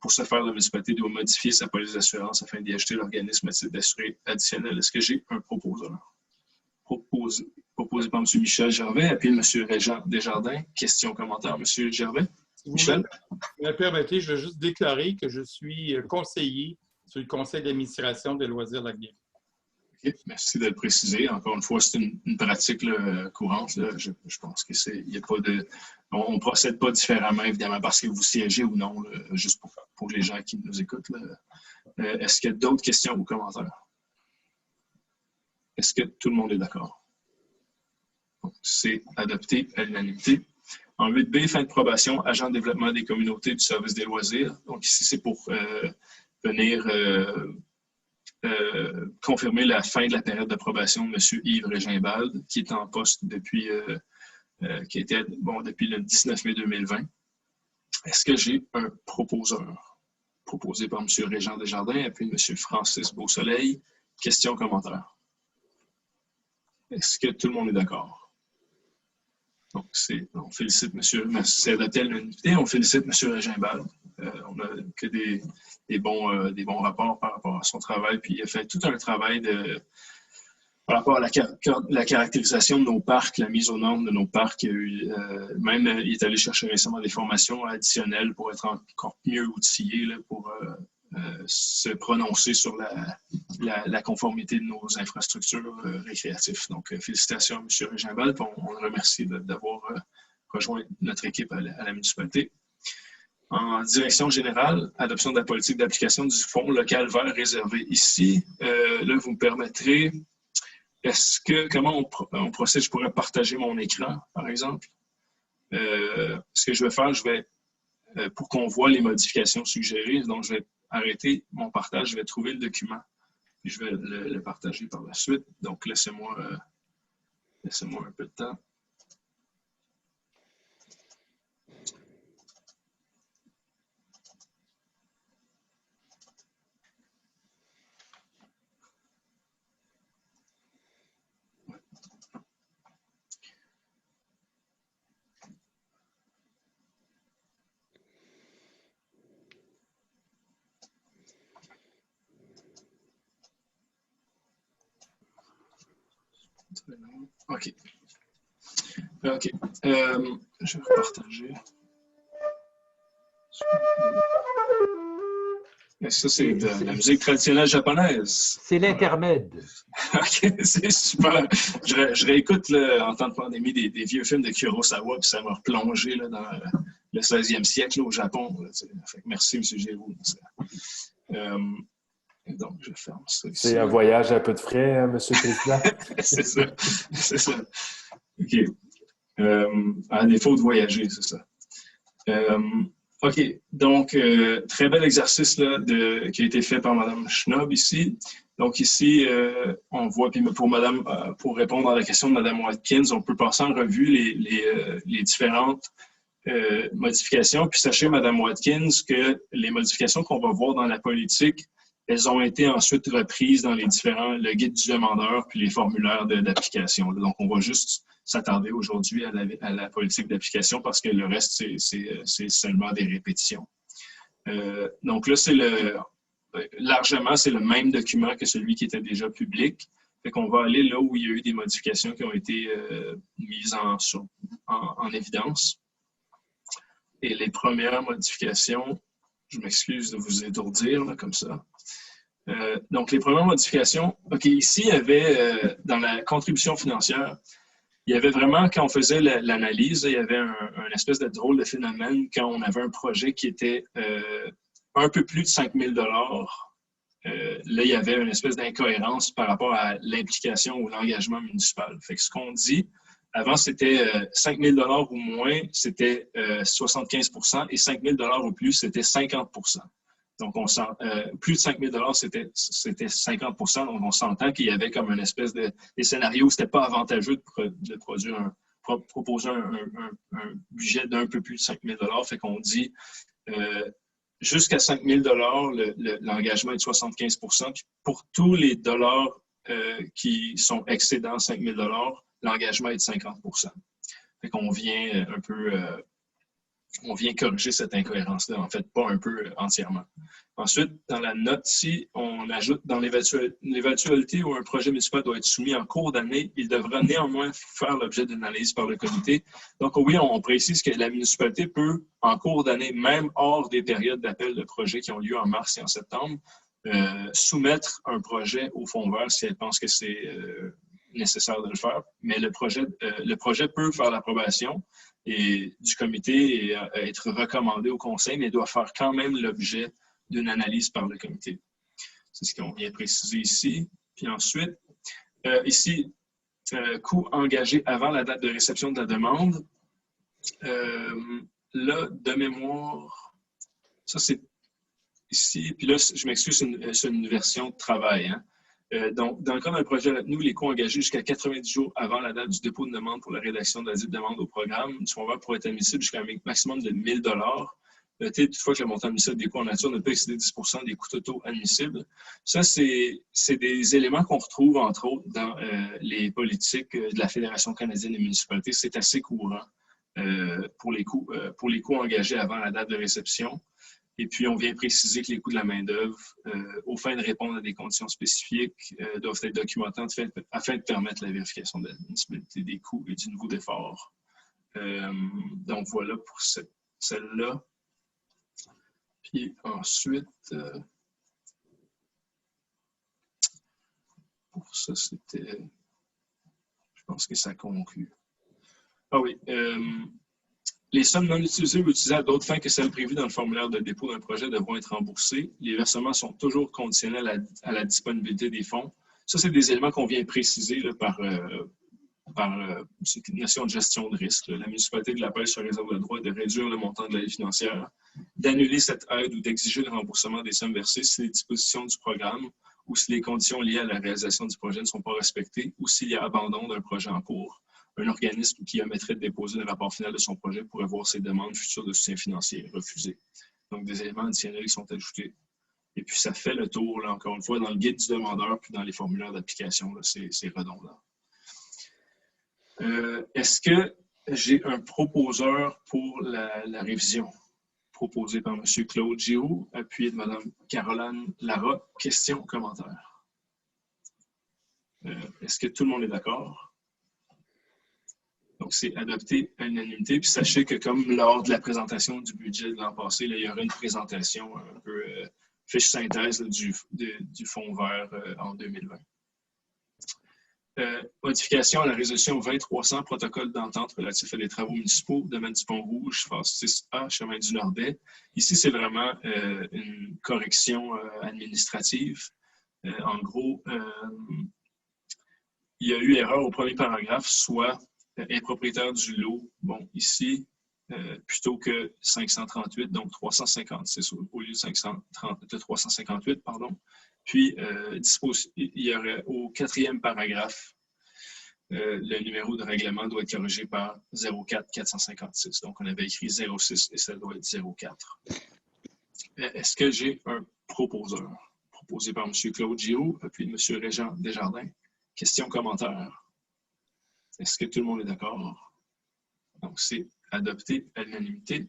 Pour ce faire, la municipalité doit modifier sa police d'assurance afin d'y ajouter l'organisme à titre d'assuré additionnel. Est-ce que j'ai un proposeur? Proposé par M. Michel Gervais, appuyé de M. Régent Desjardins. Question, commentaire, M. Gervais? Michel? Si vous me permettez, je veux juste déclarer que je suis conseiller sur le conseil d'administration des Loisirs Lac-des-Loups. Okay, merci de le préciser. Encore une fois, c'est une pratique là, courante. Là. Je pense que il y a pas de. On ne procède pas différemment, évidemment, parce que vous siégez ou non, là, juste pour les gens qui nous écoutent. Est-ce qu'il y a d'autres questions ou commentaires? Est-ce que tout le monde est d'accord? C'est adopté à l'unanimité. En 8B, fin de probation, agent de développement des communautés du service des loisirs. Donc ici, c'est pour venir confirmer la fin de la période de probation de M. Yves Régimbald, qui est en poste depuis, depuis le 19 mai 2020. Est-ce que j'ai un proposeur? Proposé par M. Régent Desjardins, et puis M. Francis Beausoleil. Question, commentaire? Est-ce que tout le monde est d'accord? Donc, on félicite M. C'est adopté à l'unanimité. On félicite M. Régimbald. On n'a que des bons rapports par rapport à son travail. Puis, il a fait tout un travail par rapport à la caractérisation de nos parcs, la mise aux normes de nos parcs. Il est allé chercher récemment des formations additionnelles pour être encore mieux outillé là, pour se prononcer sur la conformité de nos infrastructures récréatives. Donc, félicitations à M. Régimbald. On le remercie d'avoir rejoint notre équipe à la municipalité. En direction générale, adoption de la politique d'application du fonds local vert réservé ici. Là, vous me permettrez, comment on procède? Je pourrais partager mon écran, par exemple. Ce que je vais faire, pour qu'on voit les modifications suggérées, donc je vais arrêter mon partage, je vais trouver le document et je vais le partager par la suite. Donc, laissez-moi un peu de temps. OK. OK. Je vais repartager. Et ça, c'est de la musique traditionnelle japonaise. C'est l'intermède. OK, c'est super. Je réécoute là, en temps de pandémie des vieux films de Kurosawa, puis ça m'a replongé là, dans le 16e siècle là, au Japon. Là, fait que merci, M. Géraud. Donc, je ferme ça ici. C'est un voyage à peu de frais, hein, M. le Président? C'est ça. C'est ça. OK. À défaut de voyager, c'est ça. OK. Donc, très bel exercice là, qui a été fait par Mme Schnob ici. Donc, ici, on voit, puis pour répondre à la question de Mme Watkins, on peut passer en revue les différentes modifications. Puis, sachez, Mme Watkins, que les modifications qu'on va voir dans la politique, elles ont été ensuite reprises dans le guide du demandeur puis les formulaires d'application. Donc, on va juste s'attarder aujourd'hui à la politique d'application parce que le reste, c'est seulement des répétitions. Donc là, largement, c'est le même document que celui qui était déjà public. Fait qu'on va aller là où il y a eu des modifications qui ont été mises en évidence. Et les premières modifications, je m'excuse de vous étourdir là, comme ça. Donc, les premières modifications, OK, ici, il y avait, dans la contribution financière, il y avait vraiment, quand on faisait l'analyse, il y avait un espèce de drôle de phénomène quand on avait un projet qui était un peu plus de 5 000 $. Là, il y avait une espèce d'incohérence par rapport à l'implication ou l'engagement municipal. Fait que ce qu'on dit, avant, c'était 5 000 $ ou moins, c'était 75 % et 5 000 $ ou plus, c'était 50 %. Donc, plus de 5 000 $, c'était 50 %. Donc, on s'entend qu'il y avait comme une espèce de scénarios où ce n'était pas avantageux de proposer un budget d'un peu plus de 5 000 $. Fait qu'on dit jusqu'à 5 000 $, l'engagement est de 75 %. Puis pour tous les dollars qui sont excédant 5 000 $, l'engagement est de 50 %. Fait qu'on vient un peu... on vient corriger cette incohérence-là, en fait, pas un peu entièrement. Ensuite, dans la note ici, on ajoute dans l'éventualité où un projet municipal doit être soumis en cours d'année, il devra néanmoins faire l'objet d'une analyse par le comité. Donc oui, on précise que la municipalité peut, en cours d'année, même hors des périodes d'appel de projets qui ont lieu en mars et en septembre, soumettre un projet au fonds vert si elle pense que c'est nécessaire de le faire. Mais le projet peut faire l'approbation du comité et être recommandé au conseil, mais doit faire quand même l'objet d'une analyse par le comité. C'est ce qu'on vient préciser ici. Puis ensuite, ici, coût engagé avant la date de réception de la demande. Là, de mémoire, ça c'est ici. Puis là, je m'excuse, c'est une version de travail. Hein? Donc, dans le cas d'un projet avec nous, les coûts engagés jusqu'à 90 jours avant la date du dépôt de demande pour la rédaction de la dite demande au programme du fonds vert pourrait être admissible jusqu'à un maximum de 1 000 $. Notez toutefois que le montant admissible des coûts en nature ne peut excéder 10 % des coûts totaux admissibles. Ça, c'est des éléments qu'on retrouve, entre autres, dans les politiques de la Fédération canadienne des municipalités. C'est assez courant pour les coûts engagés avant la date de réception. Et puis, on vient préciser que les coûts de la main-d'œuvre, aux fins de répondre à des conditions spécifiques, doivent être documentés afin de permettre la vérification de la municipalité des coûts et du niveau d'effort. Donc, voilà pour celle-là. Puis ensuite, pour ça, c'était... Je pense que ça conclut. Ah oui. Les sommes non utilisées ou utilisées à d'autres fins que celles prévues dans le formulaire de dépôt d'un projet devront être remboursées. Les versements sont toujours conditionnels à la disponibilité des fonds. Ça, c'est des éléments qu'on vient préciser là, par cette notion de gestion de risque. La municipalité de La Pêche se réserve le droit de réduire le montant de l'aide financière, d'annuler cette aide ou d'exiger le remboursement des sommes versées si les dispositions du programme ou si les conditions liées à la réalisation du projet ne sont pas respectées ou s'il y a abandon d'un projet en cours. Un organisme qui omettrait de déposer le rapport final de son projet pourrait voir ses demandes futures de soutien financier refusées. Donc, des éléments additionnels qui sont ajoutés. Et puis, ça fait le tour, là, encore une fois, dans le guide du demandeur puis dans les formulaires d'application. C'est redondant. Est-ce que j'ai un proposeur pour la révision? Proposé par M. Claude Giroux, appuyé de Mme Caroline Larocque. Questions, commentaires? Est-ce que tout le monde est d'accord? Donc, c'est adopté à l'unanimité. Puis, sachez que comme lors de la présentation du budget de l'an passé, là, il y aura une présentation un peu fiche synthèse là, du fonds vert en 2020. Modification à la résolution 20-300, protocole d'entente relatif à des travaux municipaux, domaine du Pont-Rouge, phase 6A, chemin du Nordais. Ici, c'est vraiment une correction administrative. En gros, il y a eu erreur au premier paragraphe, soit est propriétaire du lot. Bon, ici, plutôt que 538, donc 356 au lieu de 358, pardon. Puis, il y aurait au 4e paragraphe, le numéro de règlement doit être corrigé par 04 456. Donc, on avait écrit 06 et ça doit être 04. Est-ce que j'ai un proposeur? Proposé par M. Claude Giroux, puis M. Régent Desjardins. Questions, commentaires? Est-ce que tout le monde est d'accord? Donc, c'est adopté à l'unanimité.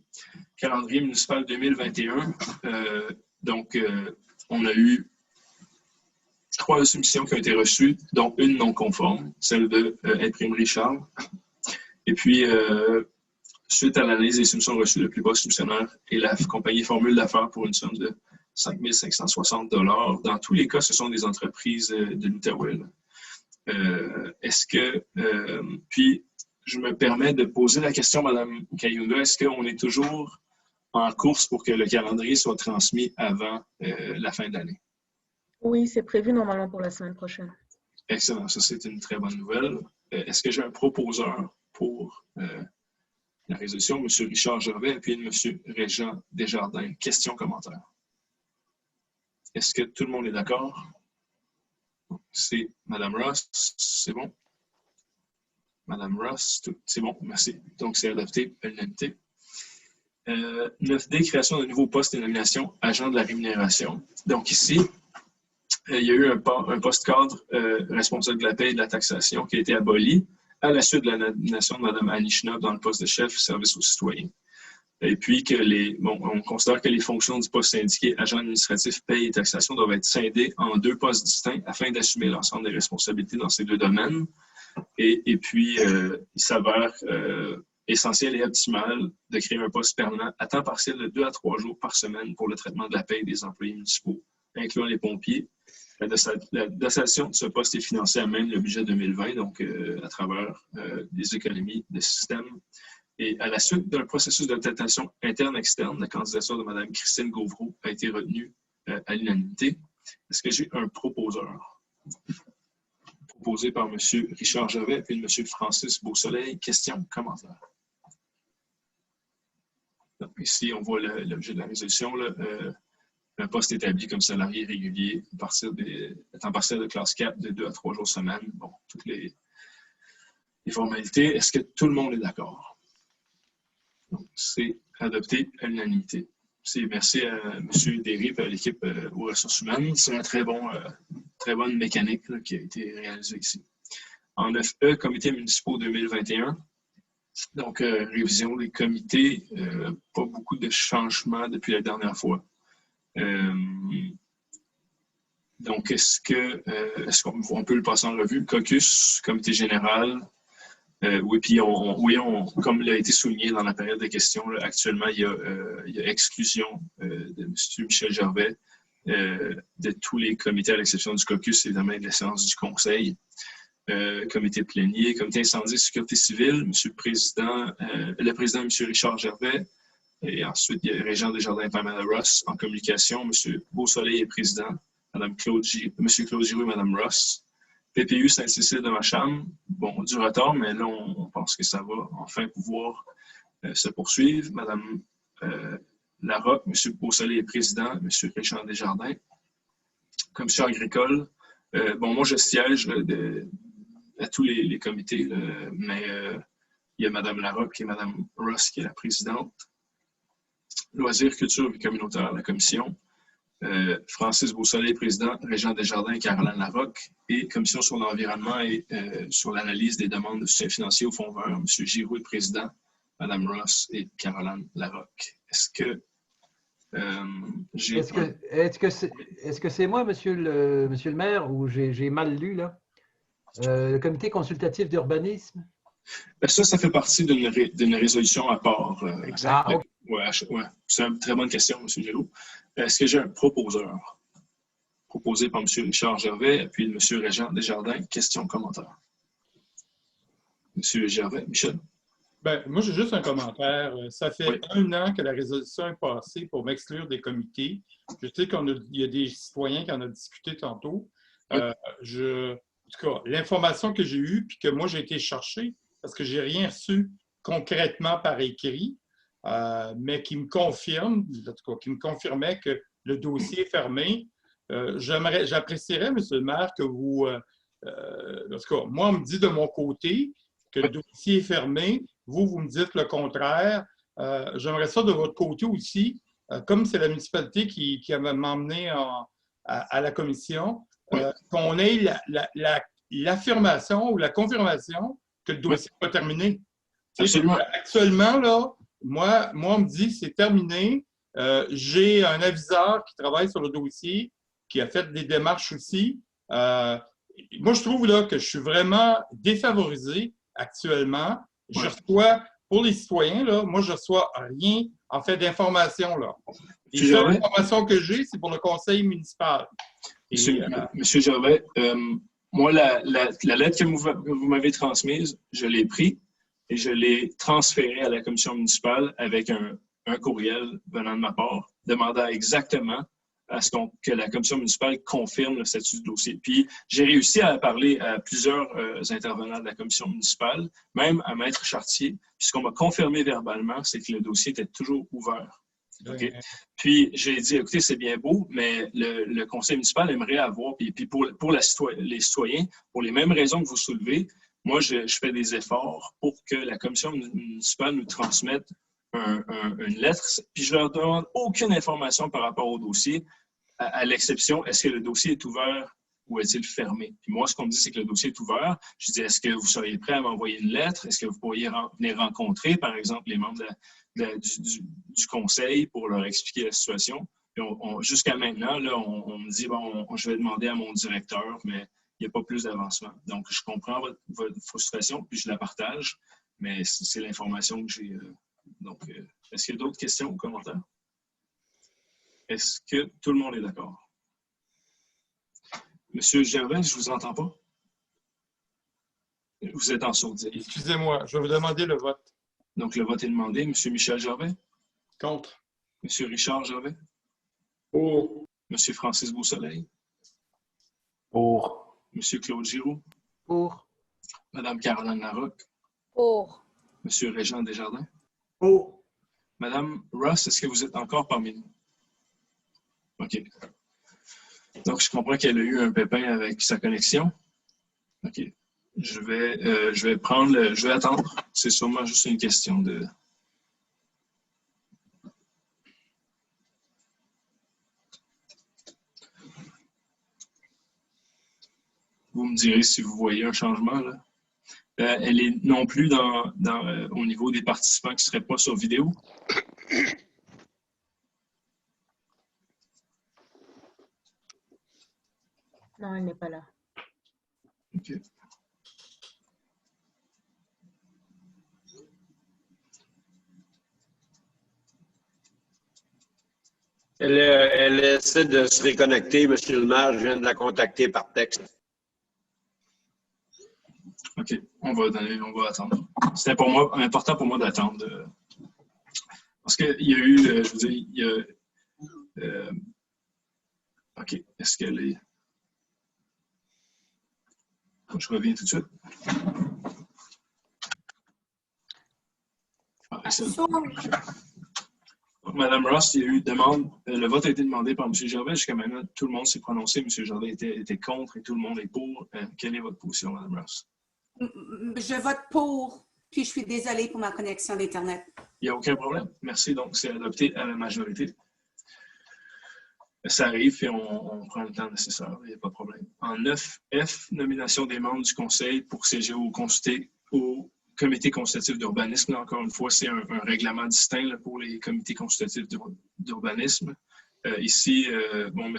Calendrier municipal 2021. On a eu 3 soumissions qui ont été reçues, dont une non conforme, celle de Imprimerie Charles. Et puis, suite à l'analyse des soumissions reçues, le plus bas soumissionnaire et la compagnie formule d'affaires pour une somme de 5 560 $. Dans tous les cas, ce sont des entreprises de l'Outaouais. Puis, je me permets de poser la question, Mme Kayouda, est-ce qu'on est toujours en course pour que le calendrier soit transmis avant la fin de l'année? Oui, c'est prévu normalement pour la semaine prochaine. Excellent, ça c'est une très bonne nouvelle. Est-ce que j'ai un proposeur pour la résolution? M. Richard Gervais et puis M. Régent Desjardins. Questions, commentaires? Est-ce que tout le monde est d'accord? C'est Mme Ross, c'est bon? Mme Ross, c'est bon, merci. Donc, c'est adopté à l'unanimité. 9D, création de nouveaux postes et nominations, agent de la rémunération. Donc, ici, il y a eu un poste cadre responsable de la paie et de la taxation qui a été aboli à la suite de la nomination de Mme Annie Schnopp dans le poste de chef service aux citoyens. Et puis, on considère que les fonctions du poste syndiqué, agent administratif, paie et taxation doivent être scindées en 2 postes distincts afin d'assumer l'ensemble des responsabilités dans ces 2 domaines. Et puis, il s'avère essentiel et optimal de créer un poste permanent à temps partiel de 2 à 3 jours par semaine pour le traitement de la paie des employés municipaux, incluant les pompiers. La dotation de ce poste est financée à même le budget 2020, donc à travers des économies de système. Et à la suite d'un processus de dotation interne-externe, la candidature de Mme Christine Gauvreau a été retenue à l'unanimité. Est-ce que j'ai un proposeur? Proposé par M. Richard Gervais et M. Francis Beausoleil. Questions, commentaires? Donc, ici, on voit l'objet de la résolution. Un poste établi comme salarié régulier à partir temps partiel de classe 4 de 2 à 3 jours semaine. Bon, toutes les formalités. Est-ce que tout le monde est d'accord? C'est adopté à l'unanimité. Merci à M. Derry et à l'équipe aux ressources humaines. C'est une très bonne mécanique là, qui a été réalisée ici. En 9E, comité municipal 2021. Donc, révision des comités. Pas beaucoup de changements depuis la dernière fois. Donc, est-ce qu'on peut le passer en revue? Caucus, comité général. Oui, puis comme il a été souligné dans la période de questions, là, actuellement, il y a exclusion de M. Michel Gervais de tous les comités, à l'exception du caucus, évidemment, de la séance du conseil. Comité plénier, comité incendie et sécurité civile, le président, M. Richard Gervais, et ensuite, il y a Régent Desjardins et Pamela Ross en communication, M. Beausoleil est président, M. Claude Giroux et Mme Ross. PPU Sainte-Cécile de Macham, bon, du retard, mais là, on pense que ça va enfin pouvoir se poursuivre. Mme Larocque, M. Beausoleil est président, M. Régent Desjardins. Commission agricole, moi, je siège à tous les comités, mais il y a Mme Larocque et Mme Ross qui est la présidente. Loisirs, culture et communautaire, la commission. Francis Beausoleil, président, Régent Desjardins et Caroline Larocque, et commission sur l'environnement et sur l'analyse des demandes de soutien financier au fonds vert, M. Giroux est président, Mme Ross et Caroline Larocque. Est-ce que c'est moi, monsieur le maire, ou j'ai mal lu là? Le comité consultatif d'urbanisme? Ça fait partie d'une résolution à part. Exact. Ouais, c'est une très bonne question, M. Giroux. Est-ce que j'ai un proposeur? Proposé par M. Richard Gervais, puis M. Régent Desjardins. Questions, commentaires? M. Gervais, Michel? Moi, j'ai juste un commentaire. Ça fait 1 an que la résolution est passée pour m'exclure des comités. Je sais qu'il y a des citoyens qui en ont discuté tantôt. En tout cas, l'information que j'ai eue, puis que moi, j'ai été chercher, parce que je n'ai rien reçu concrètement par écrit, mais qui me confirme, en tout cas, qui me confirmait que le dossier est fermé. J'apprécierais, M. le maire, que vous... en tout cas, moi, on me dit de mon côté que le dossier est fermé. Vous me dites le contraire. J'aimerais ça de votre côté aussi, comme c'est la municipalité qui m'a emmené à la commission, qu'on ait l'affirmation ou la confirmation que le dossier n'est pas terminé. Actuellement, là, moi, on me dit que c'est terminé. J'ai un aviseur qui travaille sur le dossier, qui a fait des démarches aussi. Moi, je trouve là, que je suis vraiment défavorisé actuellement. Je reçois pour les citoyens, là, moi, je ne reçois rien en fait d'information. Les Monsieur seules Gervais? informations que j'ai, c'est pour le conseil municipal. Monsieur Gervais, moi, la lettre que vous m'avez transmise, je l'ai prise et je l'ai transférée à la commission municipale avec un courriel venant de ma part, demandant exactement à ce que la commission municipale confirme le statut du dossier. Puis, j'ai réussi à parler à plusieurs intervenants de la commission municipale, même à Maître Chartier. Puis, ce qu'on m'a confirmé verbalement, c'est que le dossier était toujours ouvert. Okay. Puis, j'ai dit, écoutez, c'est bien beau, mais le conseil municipal aimerait avoir, puis pour les citoyens, pour les mêmes raisons que vous soulevez, moi, je fais des efforts pour que la commission municipale nous transmette une lettre, puis je leur demande aucune information par rapport au dossier, à l'exception, est-ce que le dossier est ouvert ou est-il fermé? Puis moi, ce qu'on me dit, c'est que le dossier est ouvert. Je dis, est-ce que vous seriez prêt à m'envoyer une lettre? Est-ce que vous pourriez venir rencontrer, par exemple, les membres du conseil pour leur expliquer la situation? Jusqu'à maintenant, là, on me dit, bon, je vais demander à mon directeur, mais il n'y a pas plus d'avancement. Donc, je comprends votre frustration, puis je la partage, mais c'est l'information que j'ai. Donc, est-ce qu'il y a d'autres questions ou commentaires? Est-ce que tout le monde est d'accord? Monsieur Gervais, je ne vous entends pas. Vous êtes en sourdine. Excusez-moi, je vais vous demander le vote. Donc, le vote est demandé. Monsieur Michel Gervais? Contre. Monsieur Richard Gervais? Pour. Monsieur Francis Beausoleil? Pour. Monsieur Claude Giroux? Pour. Madame Caroline Larocque? Pour. Monsieur Régent Desjardins? Pour. Madame Ross, est-ce que vous êtes encore parmi nous? OK. Donc, je comprends qu'elle a eu un pépin avec sa connexion. OK. Je vais attendre. C'est sûrement juste une question de... Vous me direz si vous voyez un changement, là. Elle est non plus au niveau des participants qui ne seraient pas sur vidéo. Non, elle n'est pas là. OK. Elle essaie de se réconnecter, Monsieur le maire. Je viens de la contacter par texte. OK, on va attendre. C'était important pour moi d'attendre. Parce qu'il y a eu, je veux dire, OK, est-ce qu'elle est... Je reviens tout de suite. Madame Ross, il y a eu demande, le vote a été demandé par M. Gervais. Jusqu'à maintenant, tout le monde s'est prononcé. M. Gervais était contre et tout le monde est pour. Quelle est votre position, Madame Ross? Je vote pour, puis je suis désolée pour ma connexion d'Internet. Il n'y a aucun problème. Merci. Donc, c'est adopté à la majorité. Ça arrive et on prend le temps nécessaire. Il n'y a pas de problème. En 9F, nomination des membres du conseil pour siéger au comité consultatif d'urbanisme. Encore une fois, c'est un règlement distinct là, pour les comités consultatifs d'urbanisme. Ici, bon, M.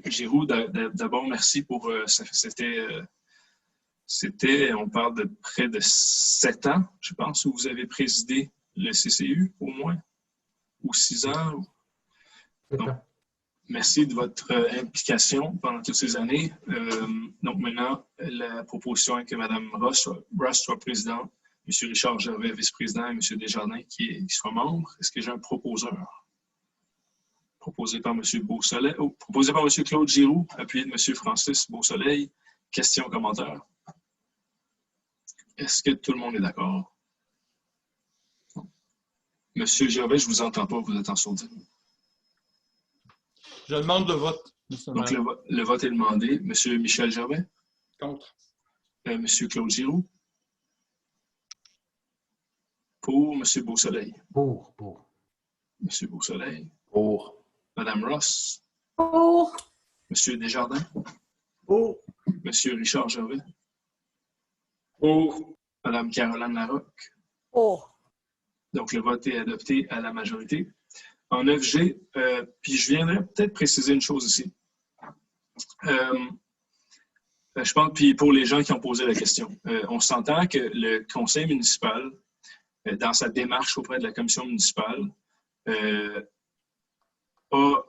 Giroux, d'abord, merci pour... on parle de près de 7 ans, je pense, où vous avez présidé le CCU, au moins, ou 6 ans. Donc, merci de votre implication pendant toutes ces années. Donc maintenant, la proposition est que Mme Ross soit présidente, M. Richard Gervais, vice-président, et M. Desjardins qui soit membre. Est-ce que j'ai un proposeur? Proposé par M. Beausoleil, proposé par M. Claude Giroux, appuyé de M. Francis Beausoleil. Questions, commentaires? Est-ce que tout le monde est d'accord? Monsieur Gervais, je ne vous entends pas, vous êtes en sourdine. Je demande le vote. Donc, le vote est demandé. Monsieur Michel Gervais? Contre. Monsieur Claude Giroux? Pour Monsieur Beausoleil? Pour. Monsieur Beausoleil? Pour. Madame Ross? Pour. Monsieur Desjardins? Pour. Monsieur Richard Gervais? Pour. Madame Caroline Larocque? Pour. Donc, le vote est adopté à la majorité. En 9G, puis je viendrais peut-être préciser une chose ici. Je pense, puis pour les gens qui ont posé la question, on s'entend que le conseil municipal dans sa démarche auprès de la commission municipale, a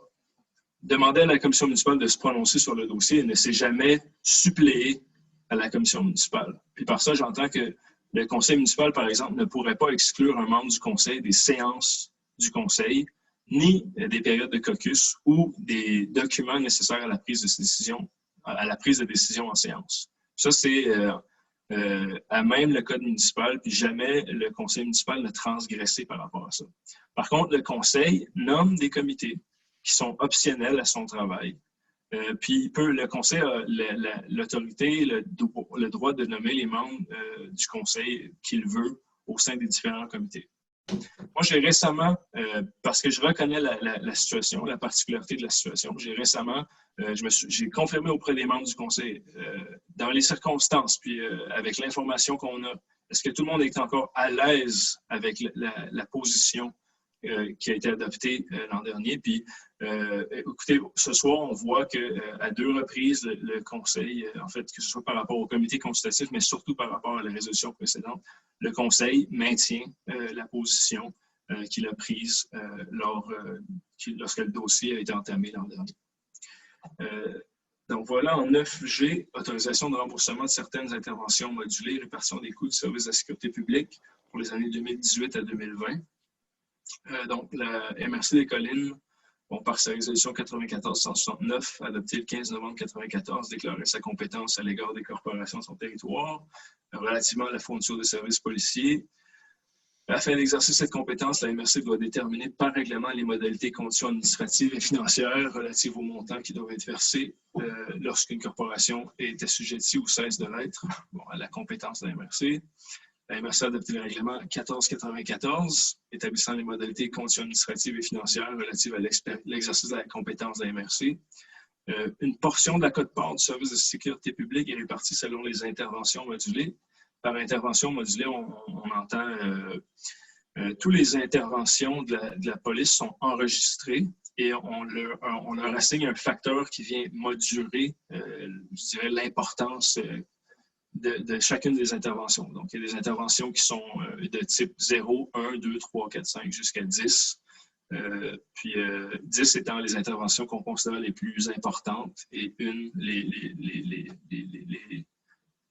demandé à la commission municipale de se prononcer sur le dossier et ne s'est jamais suppléé à la commission municipale. Puis par ça, j'entends que le conseil municipal, par exemple, ne pourrait pas exclure un membre du conseil des séances du conseil, ni des périodes de caucus ou des documents nécessaires à la prise de décision en séance. Ça, c'est à même le code municipal, puis jamais le conseil municipal n'a transgressé par rapport à ça. Par contre, le conseil nomme des comités qui sont optionnels à son travail. Puis le conseil a l'autorité, le droit de nommer les membres du conseil qu'il veut au sein des différents comités. Moi, j'ai récemment, parce que je reconnais la situation, la particularité de la situation, j'ai confirmé auprès des membres du conseil, dans les circonstances, puis avec l'information qu'on a, est-ce que tout le monde est encore à l'aise avec la position qui a été adoptée l'an dernier? Puis, écoutez, ce soir, on voit qu'à 2 reprises, le conseil, en fait, que ce soit par rapport au comité consultatif, mais surtout par rapport à la résolution précédente, le conseil maintient la position qu'il a prise lorsque le dossier a été entamé l'an dernier. Donc voilà, en 9G, autorisation de remboursement de certaines interventions modulées, répartition des coûts du service de la sécurité publique pour les années 2018 à 2020. Donc, la MRC des Collines, par sa résolution 94-169, adoptée le 15 novembre 1994, déclarait sa compétence à l'égard des corporations de son territoire relativement à la fourniture de services policiers. Afin d'exercer cette compétence, la MRC doit déterminer par règlement les modalités et conditions administratives et financières relatives aux montants qui doivent être versés lorsqu'une corporation est assujettie ou cesse de l'être, à la compétence de la MRC. La MRC a adopté le règlement 1494, établissant les modalités et conditions administratives et financières relatives à l'exercice de la compétence de la MRC. Une portion de la quote-part du service de sécurité publique est répartie selon les interventions modulées. Par intervention modulée, on entend toutes les interventions de la police sont enregistrées et on leur assigne un facteur qui vient moduler, je dirais, l'importance de chacune des interventions. Donc, il y a des interventions qui sont de type 0, 1, 2, 3, 4, 5 jusqu'à 10. Puis 10 étant les interventions qu'on considère les plus importantes et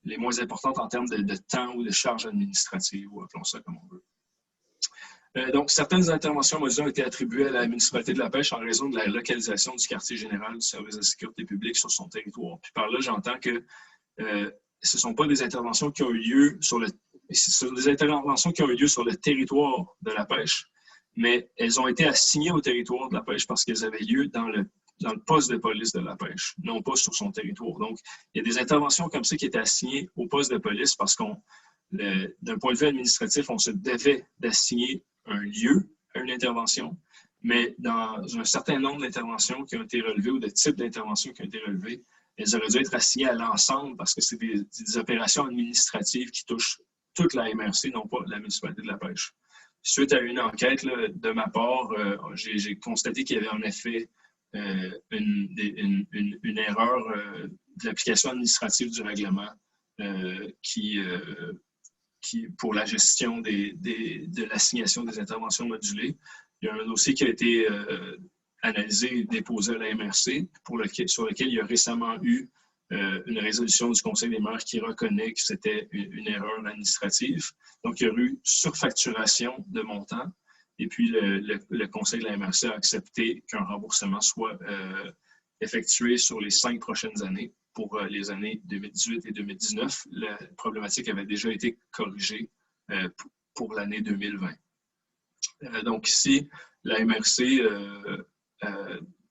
les moins importantes en termes de temps ou de charge administrative, ou appelons ça comme on veut. Donc, certaines interventions modulées ont été attribuées à la municipalité de La Pêche en raison de la localisation du quartier général du service de sécurité publique sur son territoire. Puis par là, j'entends que ce ne sont pas des interventions qui ont eu lieu sur le territoire de La Pêche, mais elles ont été assignées au territoire de La Pêche parce qu'elles avaient lieu dans le poste de police de La Pêche, non pas sur son territoire. Donc, il y a des interventions comme ça qui étaient assignées au poste de police parce d'un point de vue administratif, on se devait d'assigner un lieu à une intervention, mais dans un certain nombre d'interventions qui ont été relevées ou de types d'interventions qui ont été relevées, elles auraient dû être assignées à l'ensemble parce que c'est des opérations administratives qui touchent toute la MRC, non pas la municipalité de La Pêche. Suite à une enquête là, de ma part, j'ai constaté qu'il y avait en effet une erreur de l'application administrative du règlement qui, pour la gestion de l'assignation des interventions modulées. Il y a un dossier qui a été analysé et déposé à la MRC sur lequel il y a récemment eu une résolution du Conseil des maires qui reconnaît que c'était une erreur administrative. Donc, il y a eu surfacturation de montants. Et puis, le Conseil de la MRC a accepté qu'un remboursement soit effectué sur les 5 prochaines années. Pour les années 2018 et 2019, la problématique avait déjà été corrigée pour l'année 2020. Donc ici, la MRC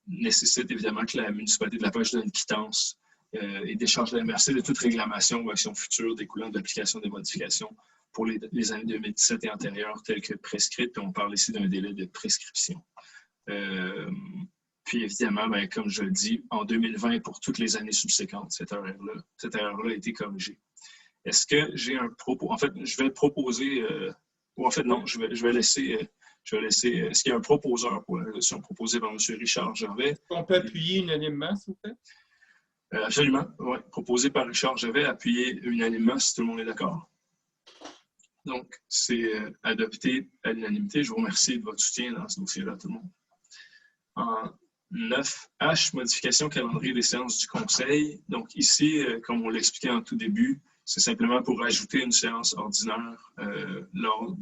nécessite évidemment que la municipalité de La Pêche donne quittance et décharge la MRC de toute réclamation ou action future découlant de l'application des modifications pour les années 2017 et antérieures telles que prescrites. Puis on parle ici d'un délai de prescription. Puis évidemment, comme je le dis, en 2020 et pour toutes les années subséquentes, cette erreur-là a été corrigée. Est-ce que j'ai un propos? En fait, je vais proposer, ou en fait non, je vais laisser, est-ce qu'il y a un proposeur pour la résolution proposée par M. Richard Gervais? On peut appuyer unanimement, s'il vous plaît? Absolument, oui. Proposé par Richard Gervais, appuyé unanimement, si tout le monde est d'accord. Donc, c'est adopté à l'unanimité. Je vous remercie de votre soutien dans ce dossier-là, tout le monde. En 9H, modification calendrier des séances du Conseil. Donc ici, comme on l'expliquait en tout début, c'est simplement pour ajouter une séance ordinaire lors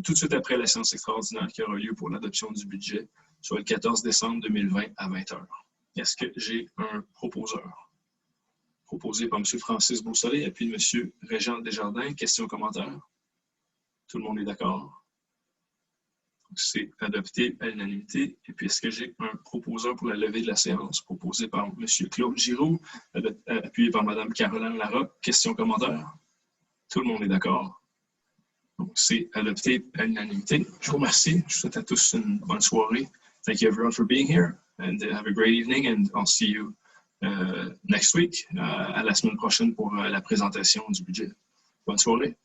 tout de suite après la séance extraordinaire qui aura lieu pour l'adoption du budget, soit le 14 décembre 2020 à 20h. Est-ce que j'ai un proposeur? Proposé par M. Francis Beausoleil, et puis M. Régent Desjardins. Questions, commentaires? Tout le monde est d'accord? C'est adopté à l'unanimité. Et puis, est-ce que j'ai un proposeur pour la levée de la séance, proposé par M. Claude Giroux, appuyé par Mme Caroline Larocque? Questions, commentaires? Tout le monde est d'accord. Donc, c'est adopté à l'unanimité. Je vous remercie. Je vous souhaite à tous une bonne soirée. Thank you everyone for being here and have a great evening and I'll see you next week, à la semaine prochaine pour la présentation du budget. Bonne soirée.